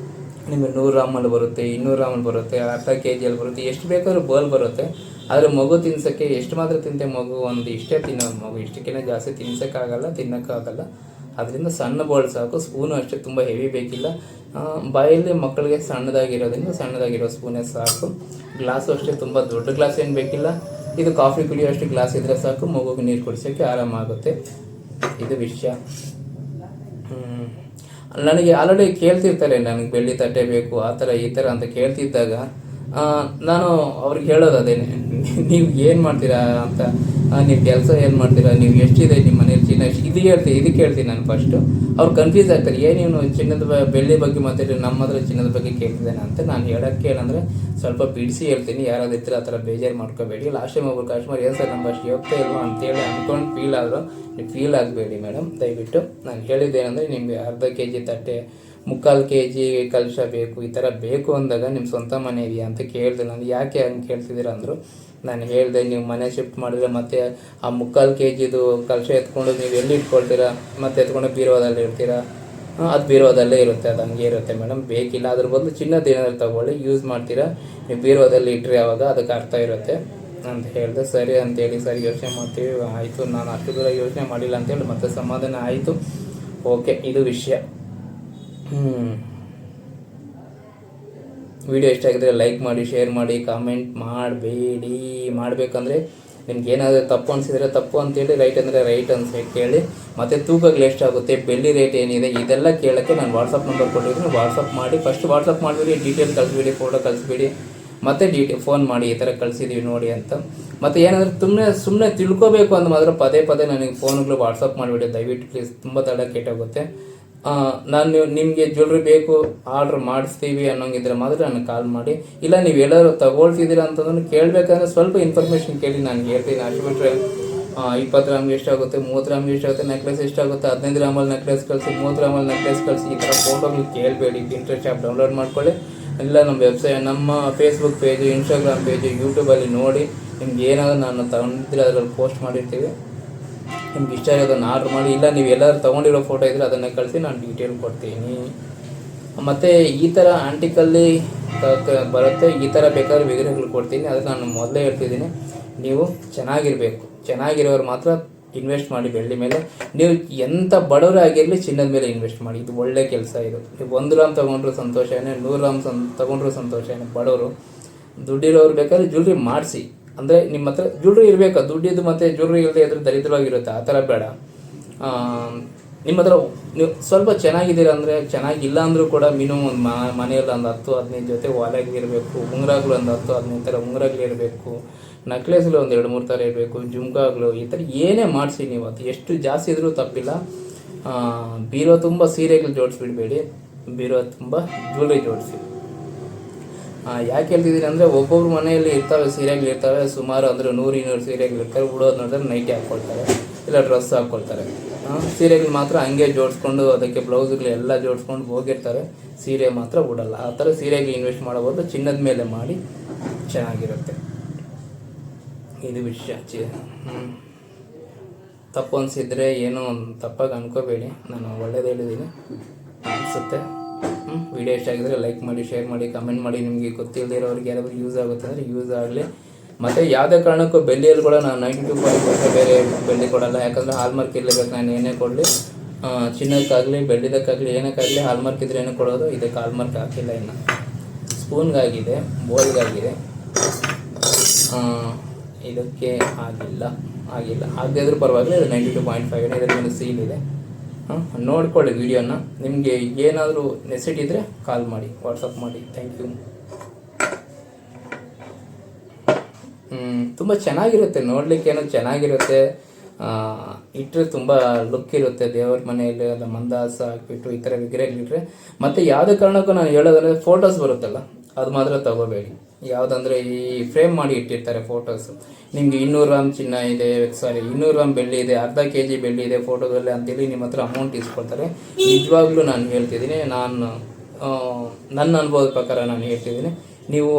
ನಿಮಗೆ 100 ಗ್ರಾಮಲ್ಲಿ ಬರುತ್ತೆ, 200 ಗ್ರಾಮಲ್ಲಿ ಬರುತ್ತೆ, ಅರ್ಧ KGಯಲ್ಲಿ ಬರುತ್ತೆ, ಎಷ್ಟು ಬೇಕಾದ್ರೂ ಬೋಲ್ ಬರುತ್ತೆ. ಆದರೆ ಮಗು ತಿನ್ಸೋಕ್ಕೆ ಎಷ್ಟು ಮಾತ್ರ ತಿಂತೆ ಮಗು, ಒಂದು ಇಷ್ಟೇ ತಿನ್ನೋದು ಮಗು, ಇಷ್ಟಕ್ಕಿಂತ ಜಾಸ್ತಿ ತಿನ್ನೋಕ್ಕಾಗಲ್ಲ. ಅದರಿಂದ ಸಣ್ಣ ಬೋಲ್ ಸಾಕು. ಸ್ಪೂನು ಅಷ್ಟೇ ತುಂಬ ಹೆವಿ ಬೇಕಿಲ್ಲ. ಬಾಯಲ್ಲಿ ಮಕ್ಕಳಿಗೆ ಸಣ್ಣದಾಗಿರೋ ಸ್ಪೂನೇ ಸಾಕು. ಗ್ಲಾಸು ಅಷ್ಟೇ ತುಂಬ ದೊಡ್ಡ ಗ್ಲಾಸ್ ಏನು ಬೇಕಿಲ್ಲ. ಇದು ಕಾಫಿ ಕುಡಿಯೋ ಅಷ್ಟು ಗ್ಲಾಸ್ ಇದ್ದರೆ ಸಾಕು, ಮಗುಗೆ ನೀರು ಕುಡಿಸೋಕ್ಕೆ ಆರಾಮಾಗುತ್ತೆ. ಇದು ವಿಷಯ. ನನಗೆ ಆಲ್ರೆಡಿ ಕೇಳ್ತಿರ್ತಾರೆ, ನನಗೆ ಬೆಳ್ಳಿ ತಟ್ಟೆ ಬೇಕು ಆ ಥರ ಈ ಥರ ಅಂತ ಕೇಳ್ತಿದ್ದಾಗ ನಾನು ಅವ್ರಿಗೆ ಹೇಳೋದು ಅದೇನೆ, ನೀವು ಏನು ಮಾಡ್ತೀರಾ ಅಂತ, ನೀವು ಕೆಲಸ ಏನು ಮಾಡ್ತೀರಾ, ನೀವು ಎಷ್ಟಿದೆ ನಿಮ್ಮ ಮನೇಲಿ ಚಿನ್ನ ಇದಕ್ಕೆ ಹೇಳ್ತೀನಿ ನಾನು ಫಸ್ಟು. ಅವ್ರು ಕನ್ಫ್ಯೂಸ್ ಆಗ್ತಾರೆ, ನೀವು ಬೆಳ್ಳಿ ಬಗ್ಗೆ ಮಾತಾಡಿ ನಮ್ಮ ಹತ್ರ ಚಿನ್ನದ ಬಗ್ಗೆ ಕೇಳ್ತಿದ್ದೇನೆ ಅಂತ. ನಾನು ಹೇಳೋಕ್ಕೆ ಏನಂದರೆ ಸ್ವಲ್ಪ ಬಿಡಿಸಿ ಹೇಳ್ತೀನಿ, ಯಾರಾದ್ರೂ ಇದ್ರೆ ಆ ಥರ ಬೇಜಾರು ಮಾಡ್ಕೋಬೇಡಿ. ಲಾಸ್ಟ್ ಟೈಮ್ ಒಬ್ಬರು ಕಸ್ಟಮರ್ ಏನು ಸರ್ ನಮ್ಮ ಅಷ್ಟು ಹೋಗ್ತಾ ಇಲ್ವಾ ಅಂತೇಳಿ ಅಂದ್ಕೊಂಡು ಫೀಲ್ ಆದರೂ ನೀವು ಫೀಲ್ ಆಗಬೇಡಿ ಮೇಡಮ್, ದಯವಿಟ್ಟು. ನಾನು ಹೇಳಿದ್ದೇನೆಂದರೆ ನಿಮಗೆ ಅರ್ಧ KG ತಟ್ಟೆ, 3/4 KG ಕಲಶ ಬೇಕು, ಈ ಥರ ಬೇಕು ಅಂದಾಗ ನಿಮ್ಮ ಸ್ವಂತ ಮನೆ ಇದೆಯಾ ಅಂತ ಕೇಳಿದೆ ನಾನು. ಯಾಕೆ ಹಂಗೆ ಕೇಳ್ತಿದ್ದೀರಾ ಅಂದರು. ನಾನು ಹೇಳಿದೆ, ನೀವು ಮನೆ ಶಿಫ್ಟ್ ಮಾಡಿದ್ರೆ ಮತ್ತೆ ಆ 3/4 KGದು ಕಲಶ ಎತ್ಕೊಂಡು ನೀವು ಎಲ್ಲಿ ಇಟ್ಕೊಳ್ತೀರಾ, ಮತ್ತೆ ಎತ್ಕೊಂಡು ಬೀರೋದಲ್ಲಿ ಇರ್ತೀರಾ, ಅದು ಬೀರೋದಲ್ಲೇ ಇರುತ್ತೆ, ಅದು ಹಂಗೆ ಇರುತ್ತೆ ಮೇಡಮ್, ಬೇಕಿಲ್ಲ. ಅದ್ರ ಬದಲು ಚಿನ್ನದ ಏನಾದ್ರು ತೊಗೊಳ್ಳಿ, ಯೂಸ್ ಮಾಡ್ತೀರಾ, ನೀವು ಬೀರೋದಲ್ಲಿ ಇಟ್ಟರೆ ಯಾವಾಗ ಅದಕ್ಕೆ ಅರ್ಥ ಇರುತ್ತೆ ಅಂತ ಹೇಳಿದೆ. ಸರಿ ಅಂತೇಳಿ, ಸರಿ ಯೋಚನೆ ಮಾಡ್ತೀವಿ, ಆಯಿತು. ನಾನು ಅಷ್ಟು ದೂರ ಯೋಚನೆ ಮಾಡಿಲ್ಲ ಅಂತೇಳಿ ಮತ್ತೆ ಸಮಾಧಾನ ಆಯಿತು. ಓಕೆ, ಇದು ವಿಷಯ. ವಿಡಿಯೋ ಇಷ್ಟ ಆಗಿದ್ರೆ ಲೈಕ್ ಮಾಡಿ, ಶೇರ್ ಮಾಡಿ, ಕಾಮೆಂಟ್ ಮಾಡಬೇಡಿ. ಮಾಡಬೇಕಂದ್ರೆ ನಿಮ್ಗೆ ಏನಾದರೂ ತಪ್ಪು ಅನಿಸಿದರೆ ತಪ್ಪು ಅಂತೇಳಿ, ರೈಟ್ ಅಂದರೆ ರೈಟ್ ಅಂತ ಕೇಳಿ. ಮತ್ತು ತೂಕಗಳು ಎಷ್ಟಾಗುತ್ತೆ, ಬೆಳ್ಳಿ ರೇಟ್ ಏನಿದೆ, ಇದೆಲ್ಲ ಕೇಳೋಕ್ಕೆ ನಾನು ವಾಟ್ಸಪ್ ನಂಬರ್ ಕೊಟ್ಟಿದ್ದೀನಿ. ವಾಟ್ಸಪ್ ಮಾಡಿ, ಫಸ್ಟ್ ವಾಟ್ಸಪ್ ಮಾಡಿಬಿಡಿ, ಡೀಟೇಲ್ ಕಳಿಸ್ಬಿಡಿ, ಫೋಟೋ ಕಳಿಸ್ಬಿಡಿ, ಮತ್ತು ಫೋನ್ ಮಾಡಿ ಈ ಥರ ಕಳಿಸಿದ್ದೀವಿ ನೋಡಿ ಅಂತ. ಮತ್ತು ಏನಾದರೂ ಸುಮ್ಮನೆ ತಿಳ್ಕೊಬೇಕು ಅಂತ ಮಾತ್ರ ಪದೇ ನನಗೆ ಫೋನ್ಗಳು ವಾಟ್ಸಪ್ ಮಾಡಿಬಿಡಿ ದಯವಿಟ್ಟು ಪ್ಲೀಸ್, ತುಂಬ ತಡ ಕೆಟ್ಟೋಗುತ್ತೆ. ನಾನು ನಿಮಗೆ ಜ್ಯುವೆಲ್ರಿ ಬೇಕು, ಆರ್ಡ್ರ್ ಮಾಡಿಸ್ತೀವಿ ಅನ್ನೋಂಗಿದ್ರೆ ಮಾತ್ರ ನನಗೆ ಕಾಲ್ ಮಾಡಿ. ಇಲ್ಲ ನೀವು ಎಲ್ಲರೂ ತಗೊಳ್ತಿದ್ದೀರಾ ಅಂತಂದ್ರೆ ಕೇಳಬೇಕಂದ್ರೆ ಸ್ವಲ್ಪ ಇನ್ಫಾರ್ಮೇಷನ್ ಕೇಳಿ ನಾನು ಹೇಳ್ತೀನಿ. ಅಷ್ಟು ಬಿಟ್ಟರೆ 20 ಗ್ರಾಮ್ಗೆ ಎಷ್ಟಾಗುತ್ತೆ, 30 ಗ್ರಾಮ್ಗೆ ಎಷ್ಟಾಗುತ್ತೆ, ನೆಕ್ಲೆಸ್ ಎಷ್ಟಾಗುತ್ತೆ, 15 ಗ್ರಾಮಲ್ಲಿ ನೆಕ್ಲೆಸ್ ಕಳಿಸಿ, 30 ಗ್ರಾಮಲ್ಲಿ ನೆಕ್ಲೆಸ್ ಕಳಿಸಿ, ಈ ಥರ ಫೋಟೋಗಳು ಕೇಳಬೇಡಿ. ಪಿಂಟ್ರೆಸ್ಟ್ ಆ್ಯಪ್ ಡೌನ್ಲೋಡ್ ಮಾಡ್ಕೊಳ್ಳಿ, ಇಲ್ಲ ನಮ್ಮ ವೆಬ್ಸೈಟ್, ನಮ್ಮ ಫೇಸ್ಬುಕ್ ಪೇಜು, ಇನ್ಸ್ಟಾಗ್ರಾಮ್ ಪೇಜು, ಯೂಟ್ಯೂಬಲ್ಲಿ ನೋಡಿ. ನಿಮ್ಗೆ ಏನಾದರೂ ನಾನು ತಗೊಂಡಿದ್ರೆ ಅದರಲ್ಲಿ ಪೋಸ್ಟ್ ಮಾಡಿರ್ತೀವಿ, ನಿಮ್ಗೆ ಇಷ್ಟ ಆಗೋದನ್ನು ಆರ್ಡ್ರ್ ಮಾಡಿ. ಇಲ್ಲ ನೀವು ಎಲ್ಲರೂ ತೊಗೊಂಡಿರೋ ಫೋಟೋ ಇದ್ದರೆ ಅದನ್ನು ಕಳಿಸಿ, ನಾನು ಡೀಟೇಲ್ ಕೊಡ್ತೀನಿ. ಮತ್ತು ಈ ಥರ ಆಂಟಿಕಲ್ಲಿ ಬರುತ್ತೆ, ಈ ಥರ ಬೇಕಾದ್ರೆ ವಿಗ್ರಹಗಳು ಕೊಡ್ತೀನಿ. ಅದಕ್ಕೆ ನಾನು ಮೊದಲೇ ಹೇಳ್ತಿದ್ದೀನಿ, ನೀವು ಚೆನ್ನಾಗಿರೋರು ಮಾತ್ರ ಇನ್ವೆಸ್ಟ್ ಮಾಡಿ ಬೆಳ್ಳಿ ಮೇಲೆ. ನೀವು ಎಂಥ ಬಡವರೇ ಆಗಿರಲಿ ಚಿನ್ನದ ಮೇಲೆ ಇನ್ವೆಸ್ಟ್ ಮಾಡಿ, ಇದು ಒಳ್ಳೆ ಕೆಲಸ. ಇದು ನೀವು 1 ಗ್ರಾಮ್ ತೊಗೊಂಡ್ರು ಸಂತೋಷನೇ, 100 ಗ್ರಾಮ್ ತೊಗೊಂಡ್ರು ಸಂತೋಷನೇ. ಬಡವರು ದುಡ್ಡಿರೋರು ಬೇಕಾದ್ರೆ ಜ್ಯುವೆಲ್ರಿ ಮಾಡಿಸಿ, ಅಂದರೆ ನಿಮ್ಮ ಹತ್ರ ಜ್ಯುವೆಲ್ರಿ ಇರಬೇಕು, ದುಡ್ಡಿದ್ದು ಮತ್ತು ಜ್ಯುವೆಲ್ರಿ ಇಲ್ಲದೆ ಇದ್ರೆ ದರಿದ್ರವಾಗಿರುತ್ತೆ, ಆ ಥರ ಬೇಡ. ನಿಮ್ಮ ಹತ್ರ ನೀವು ಸ್ವಲ್ಪ ಚೆನ್ನಾಗಿದ್ದೀರ ಅಂದರೆ, ಚೆನ್ನಾಗಿಲ್ಲ ಅಂದರೂ ಕೂಡ ಮಿನಿಮಮ್ ಒಂದು ಮನೆಯಲ್ಲಿ ಒಂದು 10-15 ಜೊತೆ ವಾಲೆಗಳಿರಬೇಕು, ಉಂಗುರಗಳು ಒಂದು 10-15 ಥರ ಉಂಗುರಗಳಿರಬೇಕು, ನೆಕ್ಲೆಸ್ಗಳು ಒಂದು 2-3 ಥರ ಇರಬೇಕು, ಜುಮ್ಕಾಗಳು, ಈ ಥರ ಏನೇ ಮಾಡಿಸಿ ನೀವು. ಅದು ಎಷ್ಟು ಜಾಸ್ತಿ ಇದ್ರೂ ತಪ್ಪಿಲ್ಲ. ಬೀರೋ ತುಂಬ ಸೀರೆಗಳು ಜೋಡಿಸ್ಬಿಡಬೇಡಿ, ಬೀರೋ ತುಂಬ ಜ್ಯುವೆಲ್ರಿ ಜೋಡಿಸಿ. ಯಾಕೆ ಹೇಳ್ತಿದ್ದೀನಿ ಅಂದರೆ, ಒಬ್ಬೊಬ್ರು ಮನೆಯಲ್ಲಿ ಇರ್ತವೆ ಸೀರೆಗಳಿರ್ತವೆ, ಸುಮಾರು ಅಂದರೆ 100-200 ಸೀರೆಗಳಿರ್ತವೆ. ಉಡೋದು ನೋಡಿದ್ರೆ ನೈಟಿ ಹಾಕ್ಕೊಳ್ತಾರೆ, ಇಲ್ಲ ಡ್ರೆಸ್ ಹಾಕ್ಕೊಳ್ತಾರೆ. ಸೀರೆಗಳು ಮಾತ್ರ ಹಂಗೆ ಜೋಡಿಸ್ಕೊಂಡು ಅದಕ್ಕೆ ಬ್ಲೌಸ್ಗಳೆಲ್ಲ ಜೋಡಿಸ್ಕೊಂಡು ಹೋಗಿರ್ತಾರೆ, ಸೀರೆ ಮಾತ್ರ ಉಡಲ್ಲ. ಆ ಥರ ಸೀರೆಗೆ ಇನ್ವೆಸ್ಟ್ ಮಾಡಬಹುದು, ಚಿನ್ನದ ಮೇಲೆ ಮಾಡಿ, ಚೆನ್ನಾಗಿರುತ್ತೆ. ಇದು ವಿಷಯ. ತಪ್ಪು ಅನಿಸಿದರೆ ಏನೋ ತಪ್ಪಾಗಿ ಅನ್ಕೋಬೇಡಿ, ನಾನು ಒಳ್ಳೇದು ಹೇಳಿದ್ದೀನಿ ಅನಿಸುತ್ತೆ. ವಿಡಿಯೋ ಇಷ್ಟ ಆಗಿದ್ರೆ ಲೈಕ್ ಮಾಡಿ, ಶೇರ್ ಮಾಡಿ, ಕಮೆಂಟ್ ಮಾಡಿ. ನಿಮಗೆ ಗೊತ್ತಿಲ್ಲದೆ ಇರೋರಿಗೆ ಯಾರಾದರೂ ಯೂಸ್ ಆಗುತ್ತೆ ಅಂದರೆ ಯೂಸ್ ಆಗಲಿ. ಮತ್ತು ಯಾವುದೇ ಕಾರಣಕ್ಕೂ ಬೆಳ್ಳಿಯಲ್ಲಿ ಕೂಡ ನಾನು 92% ಬೇರೆ ಬೆಳ್ಳಿ ಕೊಡಲ್ಲ. ಯಾಕಂದರೆ ಹಾಲ್ಮಾರ್ಕ್ ಇರಲೇಬೇಕು. ನಾನು ಏನೇ ಕೊಡಲಿ, ಚಿನ್ನಕ್ಕಾಗಲಿ ಬೆಳ್ಳಿದಕ್ಕಾಗಲಿ ಏನಕ್ಕಾಗಲಿ ಹಾಲ್ಮಾರ್ಕ್ ಇದ್ರೆ ಏನೂ ಕೊಡೋದು. ಇದಕ್ಕೆ ಹಾಲ್ಮಾರ್ಕ್ ಹಾಕಿಲ್ಲ. ಇನ್ನು ಸ್ಪೂನ್ಗಾಗಿದೆ, ಬೋಲ್ಗಾಗಿದೆ, ಇದಕ್ಕೆ ಆಗಿಲ್ಲ. ಆಗದಿದ್ರೂ ಪರವಾಗಿಲ್ಲ. ಇದು 92.5 ಇದರ ಮೇಲೆ ಸೀಲ್ ಇದೆ. ನೋಡ್ಕೊಳ್ಳಿ ವಿಡಿಯೋನ. ನಿಮಗೆ ಏನಾದರೂ ನೆಸಿಟಿ ಇದ್ದರೆ ಕಾಲ್ ಮಾಡಿ, ವಾಟ್ಸಪ್ ಮಾಡಿ. Thank you. ತುಂಬ ಚೆನ್ನಾಗಿರುತ್ತೆ, ನೋಡಲಿಕ್ಕೇನೋ ಚೆನ್ನಾಗಿರುತ್ತೆ, ಇಟ್ಟರೆ ತುಂಬ ಲುಕ್ ಇರುತ್ತೆ. ದೇವ್ರ ಮನೆಯಲ್ಲಿ ಅದು ಮಂದಾಸ ಹಾಕ್ಬಿಟ್ಟು ಈ ಥರ ವಿಗ್ರಹಗಳಿಟ್ರೆ. ಮತ್ತು ಯಾವುದೇ ಕಾರಣಕ್ಕೂ ನಾನು ಹೇಳೋದಂದರೆ, ಫೋಟೋಸ್ ಬರುತ್ತಲ್ಲ ಅದು ಮಾತ್ರ ತಗೋಬೇಡಿ. ಯಾವುದಂದರೆ ಈ ಫ್ರೇಮ್ ಮಾಡಿ ಇಟ್ಟಿರ್ತಾರೆ ಫೋಟೋಸು. ನಿಮಗೆ 200 ಗ್ರಾಮ್ ಚಿನ್ನ ಇದೆ, 200 ಗ್ರಾಮ್ ಬೆಳ್ಳಿ ಇದೆ, ಅರ್ಧ KG ಬೆಳ್ಳಿ ಇದೆ ಫೋಟೋದಲ್ಲಿ ಅಂತೇಳಿ ನಿಮ್ಮ ಹತ್ರ ಅಮೌಂಟ್ ಇಸ್ಕೊಳ್ತಾರೆ. ನಿಜವಾಗ್ಲೂ ನಾನು ಹೇಳ್ತಿದ್ದೀನಿ, ನಾನು ನನ್ನ ಅನುಭವದ ಪ್ರಕಾರ ನಾನು ಹೇಳ್ತಿದ್ದೀನಿ, ನೀವು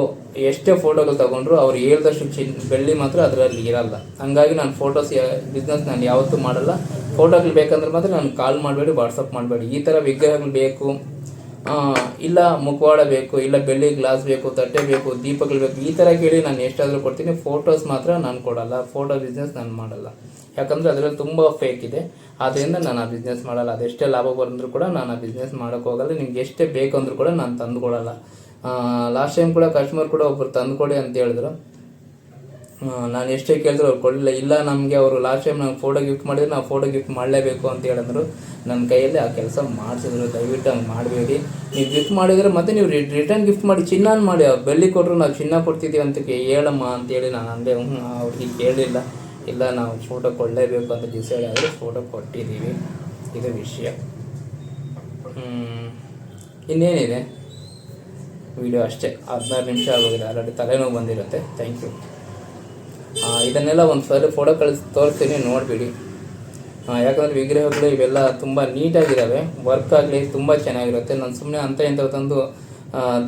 ಎಷ್ಟೇ ಫೋಟೋಗಳು ತೊಗೊಂಡ್ರು ಅವ್ರು ಹೇಳ್ದಷ್ಟು ಬೆಳ್ಳಿ ಮಾತ್ರ ಅದರಲ್ಲಿ ಇರಲ್ಲ. ಹಂಗಾಗಿ ನಾನು ಫೋಟೋಸ್ ಬಿಸ್ನೆಸ್ ನಾನು ಯಾವತ್ತೂ ಮಾಡಲ್ಲ. ಫೋಟೋಗಳು ಬೇಕಂದ್ರೆ ಮಾತ್ರ ನಾನು ಕಾಲ್ ಮಾಡಬೇಡಿ, ವಾಟ್ಸಪ್ ಮಾಡಬೇಡಿ. ಈ ಥರ ವಿಗ್ರಹಗಳು ಬೇಕು, ಇಲ್ಲ ಮುಖವಾಡ ಬೇಕು, ಇಲ್ಲ ಬೆಳ್ಳಿ ಗ್ಲಾಸ್ ಬೇಕು, ತಟ್ಟೆ ಬೇಕು, ದೀಪಗಳು ಬೇಕು, ಈ ಥರ ಕೇಳಿ ನಾನು ಎಷ್ಟಾದರೂ ಕೊಡ್ತೀನಿ. ಫೋಟೋಸ್ ಮಾತ್ರ ನಾನು ಕೊಡಲ್ಲ. ಫೋಟೋ ಬಿಸ್ನೆಸ್ ನಾನು ಮಾಡಲ್ಲ, ಯಾಕಂದರೆ ಅದರಲ್ಲಿ ತುಂಬ ಫೇಕ್ ಇದೆ. ಆದ್ದರಿಂದ ನಾನು ಆ ಬಿಸ್ನೆಸ್ ಮಾಡಲ್ಲ. ಅದೆಷ್ಟೇ ಲಾಭ ಬಂದರೂ ಕೂಡ ನಾನು ಆ ಬಿಸ್ನೆಸ್ ಮಾಡೋಕ್ಕೆ ಹೋಗಲ್ಲ. ನಿಮ್ಗೆ ಎಷ್ಟೇ ಬೇಕು ಅಂದರೂ ಕೂಡ ನಾನು ತಂದು ಕೊಡಲ್ಲ. ಲಾಸ್ಟ್ ಟೈಮ್ ಕೂಡ ಕಸ್ಟಮರ್ ಕೂಡ ಒಬ್ಬರು ತಂದು ಕೊಡಿ ಅಂತ ಹೇಳಿದ್ರು. ನಾನು ಎಷ್ಟೇ ಕೇಳಿದ್ರು ಅವ್ರು ಕೊಡಲಿಲ್ಲ. ಇಲ್ಲ ನಮಗೆ ಅವರು ಲಾಸ್ಟ್ ಟೈಮ್ ನಂಗೆ ಫೋಟೋ ಗಿಫ್ಟ್ ಮಾಡಿದ್ರೆ ನಾವು ಫೋಟೋ ಗಿಫ್ಟ್ ಮಾಡಲೇಬೇಕು ಅಂತ ಹೇಳಿದ್ರು. ನನ್ನ ಕೈಯಲ್ಲಿ ಆ ಕೆಲಸ ಮಾಡಿಸಿದ್ರು. ದಯವಿಟ್ಟು ಹಂಗೆ ಮಾಡಬೇಡಿ. ನೀವು ಗಿಫ್ಟ್ ಮಾಡಿದರೆ ಮತ್ತೆ ನೀವು ರಿಟರ್ನ್ ಗಿಫ್ಟ್ ಮಾಡಿ ಚಿನ್ನ ಮಾಡಿ, ಬೆಳ್ಳಿ ಕೊಟ್ಟರು ನಾವು ಚಿನ್ನ ಕೊಡ್ತಿದ್ದೀವಿ ಅಂತ ಹೇಳಮ್ಮ ಅಂತೇಳಿ ನಾನು ಅಂದೆ. ಅವ್ರಿಗೆ ಕೇಳಲಿಲ್ಲ. ಇಲ್ಲ ನಾವು ಫೋಟೋ ಕೊಡಲೇಬೇಕು ಅಂತ ಡಿಸೈಡ್ ಆದರೆ ಫೋಟೋ ಕೊಟ್ಟಿದ್ದೀವಿ. ಇದು ವಿಷಯ. ಇನ್ನೇನಿದೆ, ವಿಡಿಯೋ ಅಷ್ಟೇ. 16 ನಿಮಿಷ ಆಗೋಗಿದೆ, ಆಲ್ರೆಡಿ ತಲೆನೋವು ಬಂದಿರುತ್ತೆ. Thank you. ಇದನ್ನೆಲ್ಲ ಒಂದು ಸಲ ಫೋಟೋ ತೋರಿಸ್ತೀನಿ, ನೋಡಿಬಿಡಿ. ಯಾಕಂದರೆ ವಿಗ್ರಹಗಳು ಇವೆಲ್ಲ ತುಂಬ ನೀಟಾಗಿದ್ದಾವೆ. ವರ್ಕ್ ಆಗಲಿ ತುಂಬ ಚೆನ್ನಾಗಿರುತ್ತೆ. ನಾನು ಸುಮ್ಮನೆ ಅಂತ ಇಂಥ ತಂದು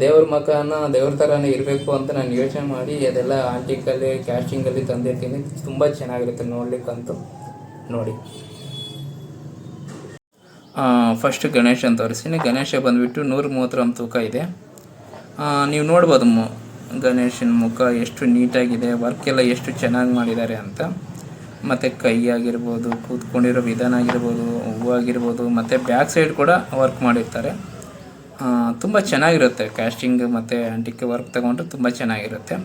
ದೇವ್ರ ಮಖನ ದೇವ್ರ ಥರನೇ ಇರಬೇಕು ಅಂತ ನಾನು ಯೋಚನೆ ಮಾಡಿ ಅದೆಲ್ಲ ಆಂಟಿಕಲ್ಲಿ ಕ್ಯಾಸ್ಟಿಂಗಲ್ಲಿ ತಂದಿರ್ತೀನಿ. ತುಂಬ ಚೆನ್ನಾಗಿರುತ್ತೆ ನೋಡ್ಲಿಕ್ಕಂತೂ. ನೋಡಿ, ಫಸ್ಟ್ ಗಣೇಶನ ತೋರಿಸ್ತೀನಿ. ಗಣೇಶ ಬಂದುಬಿಟ್ಟು 130 ಗ್ರಾಮ್ ತೂಕ ಇದೆ. ನೀವು ನೋಡ್ಬೋದು ಗಣೇಶನ ಮುಖ ಎಷ್ಟು ನೀಟಾಗಿದೆ, ವರ್ಕ್ ಎಲ್ಲ ಎಷ್ಟು ಚೆನ್ನಾಗಿ ಮಾಡಿದ್ದಾರೆ ಅಂತ. ಮತ್ತು ಕೈ ಆಗಿರ್ಬೋದು, ಕೂತ್ಕೊಂಡಿರೋ ವಿಧಾನ ಆಗಿರ್ಬೋದು, ಹೂವು ಆಗಿರ್ಬೋದು, ಮತ್ತು ಬ್ಯಾಕ್ ಸೈಡ್ ಕೂಡ ವರ್ಕ್ ಮಾಡಿರ್ತಾರೆ. ತುಂಬ ಚೆನ್ನಾಗಿರುತ್ತೆ. ಕ್ಯಾಸ್ಟಿಂಗ್ ಮತ್ತು ಆಂಟಿಕ್ ವರ್ಕ್ ತಗೊಂಡ್ರೆ ತುಂಬ ಚೆನ್ನಾಗಿರುತ್ತೆ.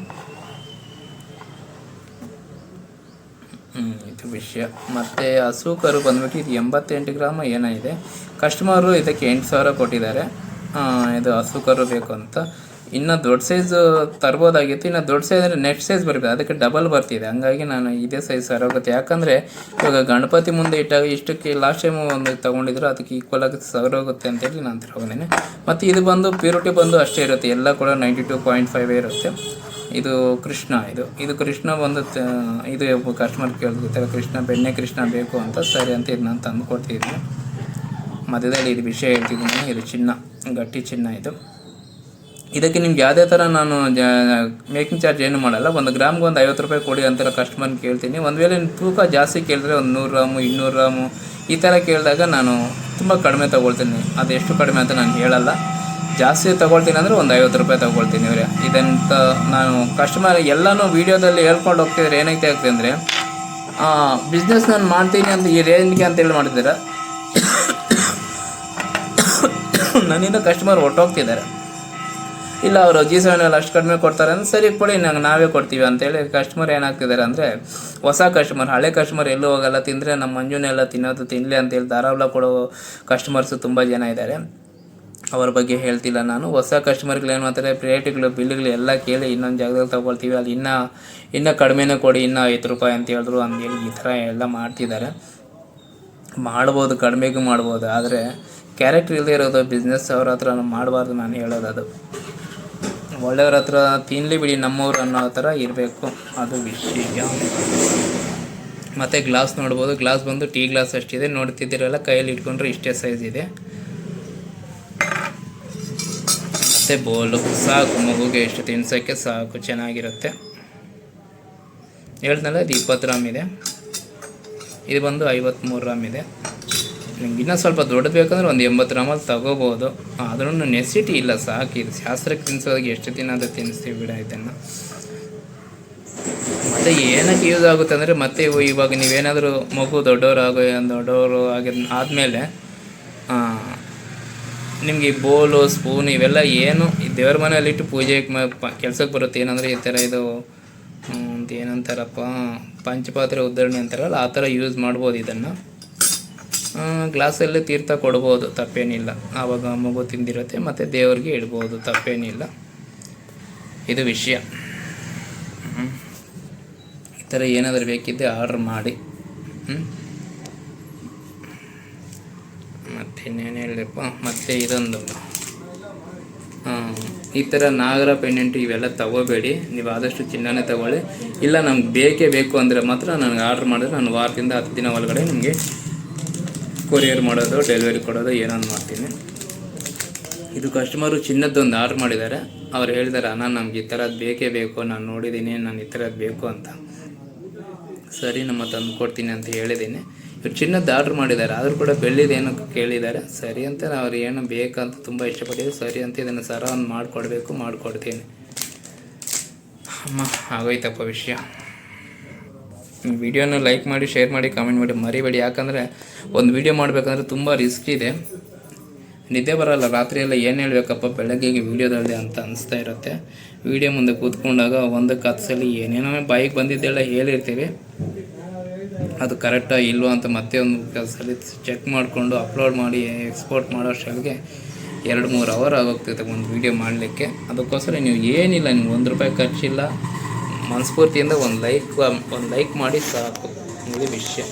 ಇದು ವಿಷಯ. ಮತ್ತು ಹಸು ಕರು ಬಂದ್ಬಿಟ್ಟು ಇದು 88 ಗ್ರಾಮ್ ಏನೋ ಇದೆ. ಕಸ್ಟಮರು ಇದಕ್ಕೆ 8,000 ಕೊಟ್ಟಿದ್ದಾರೆ. ಇದು ಹಸು ಕರು ಬೇಕು ಅಂತ. ಇನ್ನು ದೊಡ್ಡ ಸೈಜು ತರ್ಬೋದಾಗಿತ್ತು. ಇನ್ನು ದೊಡ್ಡ ಸೈಜ್ ಅಂದರೆ ನೆಕ್ಸ್ಟ್ ಸೈಜ್ ಬರಬೇಕು, ಅದಕ್ಕೆ ಡಬಲ್ ಬರ್ತಿದೆ. ಹಂಗಾಗಿ ನಾನು ಇದೇ ಸೈಜ್ ಸರೋಗುತ್ತೆ. ಯಾಕಂದರೆ ಇವಾಗ ಗಣಪತಿ ಮುಂದೆ ಇಟ್ಟಾಗ ಇಷ್ಟಕ್ಕೆ ಲಾಸ್ಟ್ ಟೈಮು ಒಂದು ತೊಗೊಂಡಿದ್ರು, ಅದಕ್ಕೆ ಈಕ್ವಲ್ ಆಗಿ ಸರೋಗುತ್ತೆ ಅಂತೇಳಿ ನಾನು ತಗೊಂಡಿನಿ. ಮತ್ತು ಇದು ಬಂದು ಪ್ಯೂರಿಟಿ ಬಂದು ಅಷ್ಟೇ ಇರುತ್ತೆ. ಎಲ್ಲ ಕೂಡ 92.5 ಇರುತ್ತೆ. ಇದು ಕೃಷ್ಣ. ಇದು ಕೃಷ್ಣ ಬಂದು ಇದು ಕಸ್ಟಮರ್ ಕೇಳ್ತಿರ್ತಾರೆ, ಕೃಷ್ಣ ಬೆಣ್ಣೆ ಕೃಷ್ಣ ಬೇಕು ಅಂತ. ಸರಿ ಅಂತ ಇದು ನಾನು ತಂದು ಕೊಡ್ತಿದ್ದೀನಿ. ಮಧ್ಯದಲ್ಲಿ ಇದು ವಿಷಯ ಹೇಳ್ತಿದ್ದೀನಿ. ಇದು ಚಿನ್ನ, ಗಟ್ಟಿ ಚಿನ್ನ. ಇದಕ್ಕೆ ನಿಮ್ಗೆ ಯಾವುದೇ ಥರ ನಾನು ಮೇಕಿಂಗ್ ಚಾರ್ಜ್ ಏನು ಮಾಡಲ್ಲ. 1 ಗ್ರಾಮ್ಗೆ ಒಂದು 50 ರೂಪಾಯಿ ಕೊಡಿ ಅಂತ ಕಸ್ಟಮರ್ನ ಕೇಳ್ತೀನಿ. ಒಂದು ವೇಳೆ ತೂಕ ಜಾಸ್ತಿ ಕೇಳಿದ್ರೆ ಒಂದು 100 ಗ್ರಾಮು 200 ಗ್ರಾಮು ಈ ಥರ ಕೇಳಿದಾಗ ನಾನು ತುಂಬ ಕಡಿಮೆ ತೊಗೊಳ್ತೀನಿ. ಅದು ಎಷ್ಟು ಕಡಿಮೆ ಅಂತ ನಾನು ಹೇಳಲ್ಲ. ಜಾಸ್ತಿ ತೊಗೊಳ್ತೀನಿ ಅಂದರೆ ಒಂದು 50 ರೂಪಾಯಿ ತೊಗೊಳ್ತೀನಿ ಇವರೇ. ಇದಂತ ನಾನು ಕಸ್ಟಮರ್ ಎಲ್ಲನೂ ವೀಡಿಯೋದಲ್ಲಿ ಹೇಳ್ಕೊಂಡು ಹೋಗ್ತಿದ್ರೆ ಏನೈತೆ ಆಗ್ತದೆ ಅಂದರೆ ಬಿಸ್ನೆಸ್ ನಾನು ಮಾಡ್ತೀನಿ ಅಂತ ಈ ರೇಂಜ್ಗೆ ಅಂತೇಳಿ ಮಾಡ್ತಿದ್ದಾರೆ. ನನ್ನಿಂದ ಕಸ್ಟಮರ್ ಹೊಟ್ಟೋಗ್ತಿದ್ದಾರೆ. ಇಲ್ಲ ಅವರು G7 ಅಷ್ಟು ಕಡಿಮೆ ಕೊಡ್ತಾರೆ ಅಂದರೆ ಸರಿ ಕೊಡಿ, ನಾವೇ ಕೊಡ್ತೀವಿ ಅಂತೇಳಿ ಕಸ್ಟಮರ್ ಏನಾಗ್ತಿದ್ದಾರೆ ಅಂದರೆ ಹೊಸ ಕಸ್ಟಮರ್, ಹಳೆ ಕಸ್ಟಮರ್ ಎಲ್ಲೂ ಹೋಗಲ್ಲ, ತಿಂದರೆ ನಮ್ಮ ಮಂಜುನೆಲ್ಲ ತಿನ್ನಲಿ ಅಂತೇಳಿ ಧಾರಾವಾಳ ಕೊಡೋ ಕಸ್ಟಮರ್ಸು ತುಂಬ ಜನ ಇದ್ದಾರೆ. ಅವ್ರ ಬಗ್ಗೆ ಹೇಳ್ತಿಲ್ಲ ನಾನು. ಹೊಸ ಕಸ್ಟಮರ್ಗಳು ಏನು ಮಾಡ್ತಾರೆ, ರೇಟ್ಗಳು ಬಿಲ್ಗಳು ಎಲ್ಲ ಕೇಳಿ ಇನ್ನೊಂದು ಜಾಗದಲ್ಲಿ ತೊಗೊಳ್ತೀವಿ, ಅಲ್ಲಿ ಇನ್ನೂ ಕಡಿಮೆನೇ ಕೊಡಿ, ಇನ್ನೂ 5 ರೂಪಾಯಿ ಅಂತ ಹೇಳಿದ್ರು ಅಂತೇಳಿ ಈ ಥರ ಎಲ್ಲ ಮಾಡ್ತಿದ್ದಾರೆ. ಮಾಡ್ಬೋದು, ಕಡಿಮೆಗೂ ಮಾಡ್ಬೋದು. ಆದರೆ ಕ್ಯಾರೆಕ್ಟರ್ ಇಲ್ಲದೆ ಇರೋದು ಬಿಸ್ನೆಸ್ ಅವ್ರ ಹತ್ರ ಮಾಡಬಾರ್ದು. ನಾನು ಹೇಳೋದು ಅದು. ಒಳ್ಳೆಯವ್ರ ಹತ್ರ ತಿನ್ನಲಿ ಬಿಡಿ, ನಮ್ಮವ್ರು ಅನ್ನೋ ಥರ ಇರಬೇಕು, ಅದು ವಿಷಯ. ಮತ್ತು ಗ್ಲಾಸ್ ನೋಡ್ಬೋದು. ಗ್ಲಾಸ್ ಬಂದು ಟೀ ಗ್ಲಾಸ್ ಅಷ್ಟಿದೆ. ನೋಡ್ತಿದ್ದೀರಲ್ಲ, ಕೈಯಲ್ಲಿ ಇಟ್ಕೊಂಡ್ರೆ ಇಷ್ಟೇ ಸೈಜ್ ಇದೆ. ಮತ್ತು ಬೋಲು ಸಾಕು, ಮಗುಗೆ ಎಷ್ಟು ತಿನ್ಸೋಕ್ಕೆ ಸಾಕು, ಚೆನ್ನಾಗಿರುತ್ತೆ. ಹೇಳ್ದಲ್ಲ, ಇದು 20 ಗ್ರಾಮ್ ಇದೆ. ಇದು ಬಂದು 53 ಗ್ರಾಮ್ ಇದೆ. ನಿಮ್ಗೆ ಇನ್ನೂ ಸ್ವಲ್ಪ ದೊಡ್ಡದು ಬೇಕಂದ್ರೆ ಒಂದು 80 ಗ್ರಾಮಲ್ಲಿ ತಗೋಬೋದು. ಆದ್ರೂ ನೆಸಿಟಿ ಇಲ್ಲ, ಸಾಕು. ಇದು ಶಾಸ್ತ್ರಕ್ಕೆ ತಿನ್ನಿಸೋದಾಗಿ ಎಷ್ಟು ದಿನ ಅದು ತಿನ್ನಿಸ್ತೀವಿ ಬಿಡ ಇದನ್ನು. ಮತ್ತು ಏನಕ್ಕೆ ಯೂಸ್ ಆಗುತ್ತೆ ಅಂದರೆ, ಮತ್ತೆ ಇವಾಗ ನೀವೇನಾದರೂ ಮಗು ದೊಡ್ಡವರು ಆದಮೇಲೆ ನಿಮಗೆ ಬೋಲು ಸ್ಪೂನ್ ಇವೆಲ್ಲ ಏನು ದೇವ್ರ ಮನೆಯಲ್ಲಿಟ್ಟು ಪೂಜೆಗೆ ಕೆಲಸಕ್ಕೆ ಬರುತ್ತೆ. ಏನಂದರೆ ಈ ಥರ ಇದು ಏನಂತಾರಪ್ಪ, ಪಂಚಪಾತ್ರೆ ಉದ್ಧರಣೆ ಅಂತಾರಲ್ಲ, ಆ ಥರ ಯೂಸ್ ಮಾಡ್ಬೋದು. ಇದನ್ನು ಗ್ಲಾಸಲ್ಲಿ ತೀರ್ಥ ಕೊಡ್ಬೋದು, ತಪ್ಪೇನಿಲ್ಲ. ಆವಾಗ ಮಗು ತಿಂದಿರುತ್ತೆ, ಮತ್ತು ದೇವ್ರಿಗೆ ಇಡ್ಬೋದು, ತಪ್ಪೇನಿಲ್ಲ. ಇದು ವಿಷಯ. ಈ ಥರ ಏನಾದರೂ ಬೇಕಿದ್ದೆ ಆರ್ಡ್ರ್ ಮಾಡಿ. ಮತ್ತು ಇನ್ನೇನು ಹೇಳಪ್ಪ, ಮತ್ತು ಇದೊಂದು ಈ ಥರ ನಾಗರ ಪೆಂಡೆಂಟು ಇವೆಲ್ಲ ತಗೋಬೇಡಿ. ನೀವು ಆದಷ್ಟು ಚಿನ್ನನೇ ತಗೊಳ್ಳಿ. ಇಲ್ಲ ನಮ್ಗೆ ಬೇಕೇ ಬೇಕು ಅಂದರೆ ಮಾತ್ರ ನನಗೆ ಆರ್ಡ್ರ್ ಮಾಡಿದ್ರೆ ನಾನು ವಾರದಿಂದ 10 ದಿನ ಒಳಗಡೆ ನಿಮಗೆ ಕೊರಿಯರ್ ಮಾಡೋದು, ಡೆಲಿವರಿ ಕೊಡೋದು ಏನೋ ಮಾಡ್ತೀನಿ. ಇದು ಕಸ್ಟಮರು ಚಿನ್ನದ್ದೊಂದು ಆರ್ಡ್ರ್ ಮಾಡಿದ್ದಾರೆ. ಅವ್ರು ಹೇಳಿದ್ದಾರೆ ಅಣ್ಣ ನಮ್ಗೆ ಈ ಥರದ್ದು ಬೇಕೇ ಬೇಕು, ನಾನು ನೋಡಿದ್ದೀನಿ, ನಾನು ಈ ಥರದ್ದು ಬೇಕು ಅಂತ. ಸರಿ ನಮ್ಮ ತಂದು ಕೊಡ್ತೀನಿ ಅಂತ ಹೇಳಿದ್ದೀನಿ. ಇವ್ರು ಚಿನ್ನದ್ದು ಆರ್ಡ್ರ್ ಮಾಡಿದ್ದಾರೆ, ಆದರೂ ಕೂಡ ಬೆಳ್ಳಿದೇನು ಕೇಳಿದ್ದಾರೆ. ಸರಿ ಅಂತ ಅವ್ರು ಏನು ಬೇಕಂತ ತುಂಬ ಇಷ್ಟಪಟ್ಟಿದ್ದು. ಸರಿ ಅಂತ ಇದನ್ನು ಸರ ಒಂದು ಮಾಡಿಕೊಡ್ತೀನಿ. ಅಮ್ಮ ಆಗೋಯ್ತಪ್ಪ ವಿಷಯ. ವಿಡಿಯೋನ ಲೈಕ್ ಮಾಡಿ, ಶೇರ್ ಮಾಡಿ, ಕಾಮೆಂಟ್ ಮಾಡಿ ಮರಿಬೇಡಿ. ಯಾಕಂದರೆ ಒಂದು ವಿಡಿಯೋ ಮಾಡಬೇಕಂದ್ರೆ ತುಂಬ ರಿಸ್ಕ್ ಇದೆ. ನಿದ್ದೆ ಬರೋಲ್ಲ, ರಾತ್ರಿ ಎಲ್ಲ ಏನು ಹೇಳಬೇಕಪ್ಪ ಬೆಳಗ್ಗೆಗೆ ವೀಡಿಯೋದಲ್ಲಿ ಅಂತ ಅನಿಸ್ತಾ ಇರುತ್ತೆ. ವೀಡಿಯೋ ಮುಂದೆ ಕೂತ್ಕೊಂಡಾಗ ಒಂದಕ್ಕೆ 10 ಸಲ ಏನೇನೋ ಬಾಯಿಗೆ ಬಂದಿದ್ದೆಲ್ಲ ಹೇಳಿರ್ತೀವಿ, ಅದು ಕರೆಕ್ಟಾ ಇಲ್ವೋ ಅಂತ ಮತ್ತೆ ಒಂದು ಸಲ ಚೆಕ್ ಮಾಡಿಕೊಂಡು ಅಪ್ಲೋಡ್ ಮಾಡಿ ಎಕ್ಸ್ಪೋರ್ಟ್ ಮಾಡೋ ಅಷ್ಟೊತ್ತಿಗೆ 2-3 ಅವರ್ ಆಗೋಗ್ತೈತೆ ಒಂದು ವೀಡಿಯೋ ಮಾಡಲಿಕ್ಕೆ. ಅದಕ್ಕೋಸ್ಕರ ನೀವು ಏನಿಲ್ಲ, ನೀವು ₹1 ಖರ್ಚಿಲ್ಲ, ಮನಸ್ಫೂರ್ತಿಯಿಂದ ಒಂದು ಲೈಕ್ ಮಾಡಿ ಸಾಕು, ಇದು ವಿಷಯ.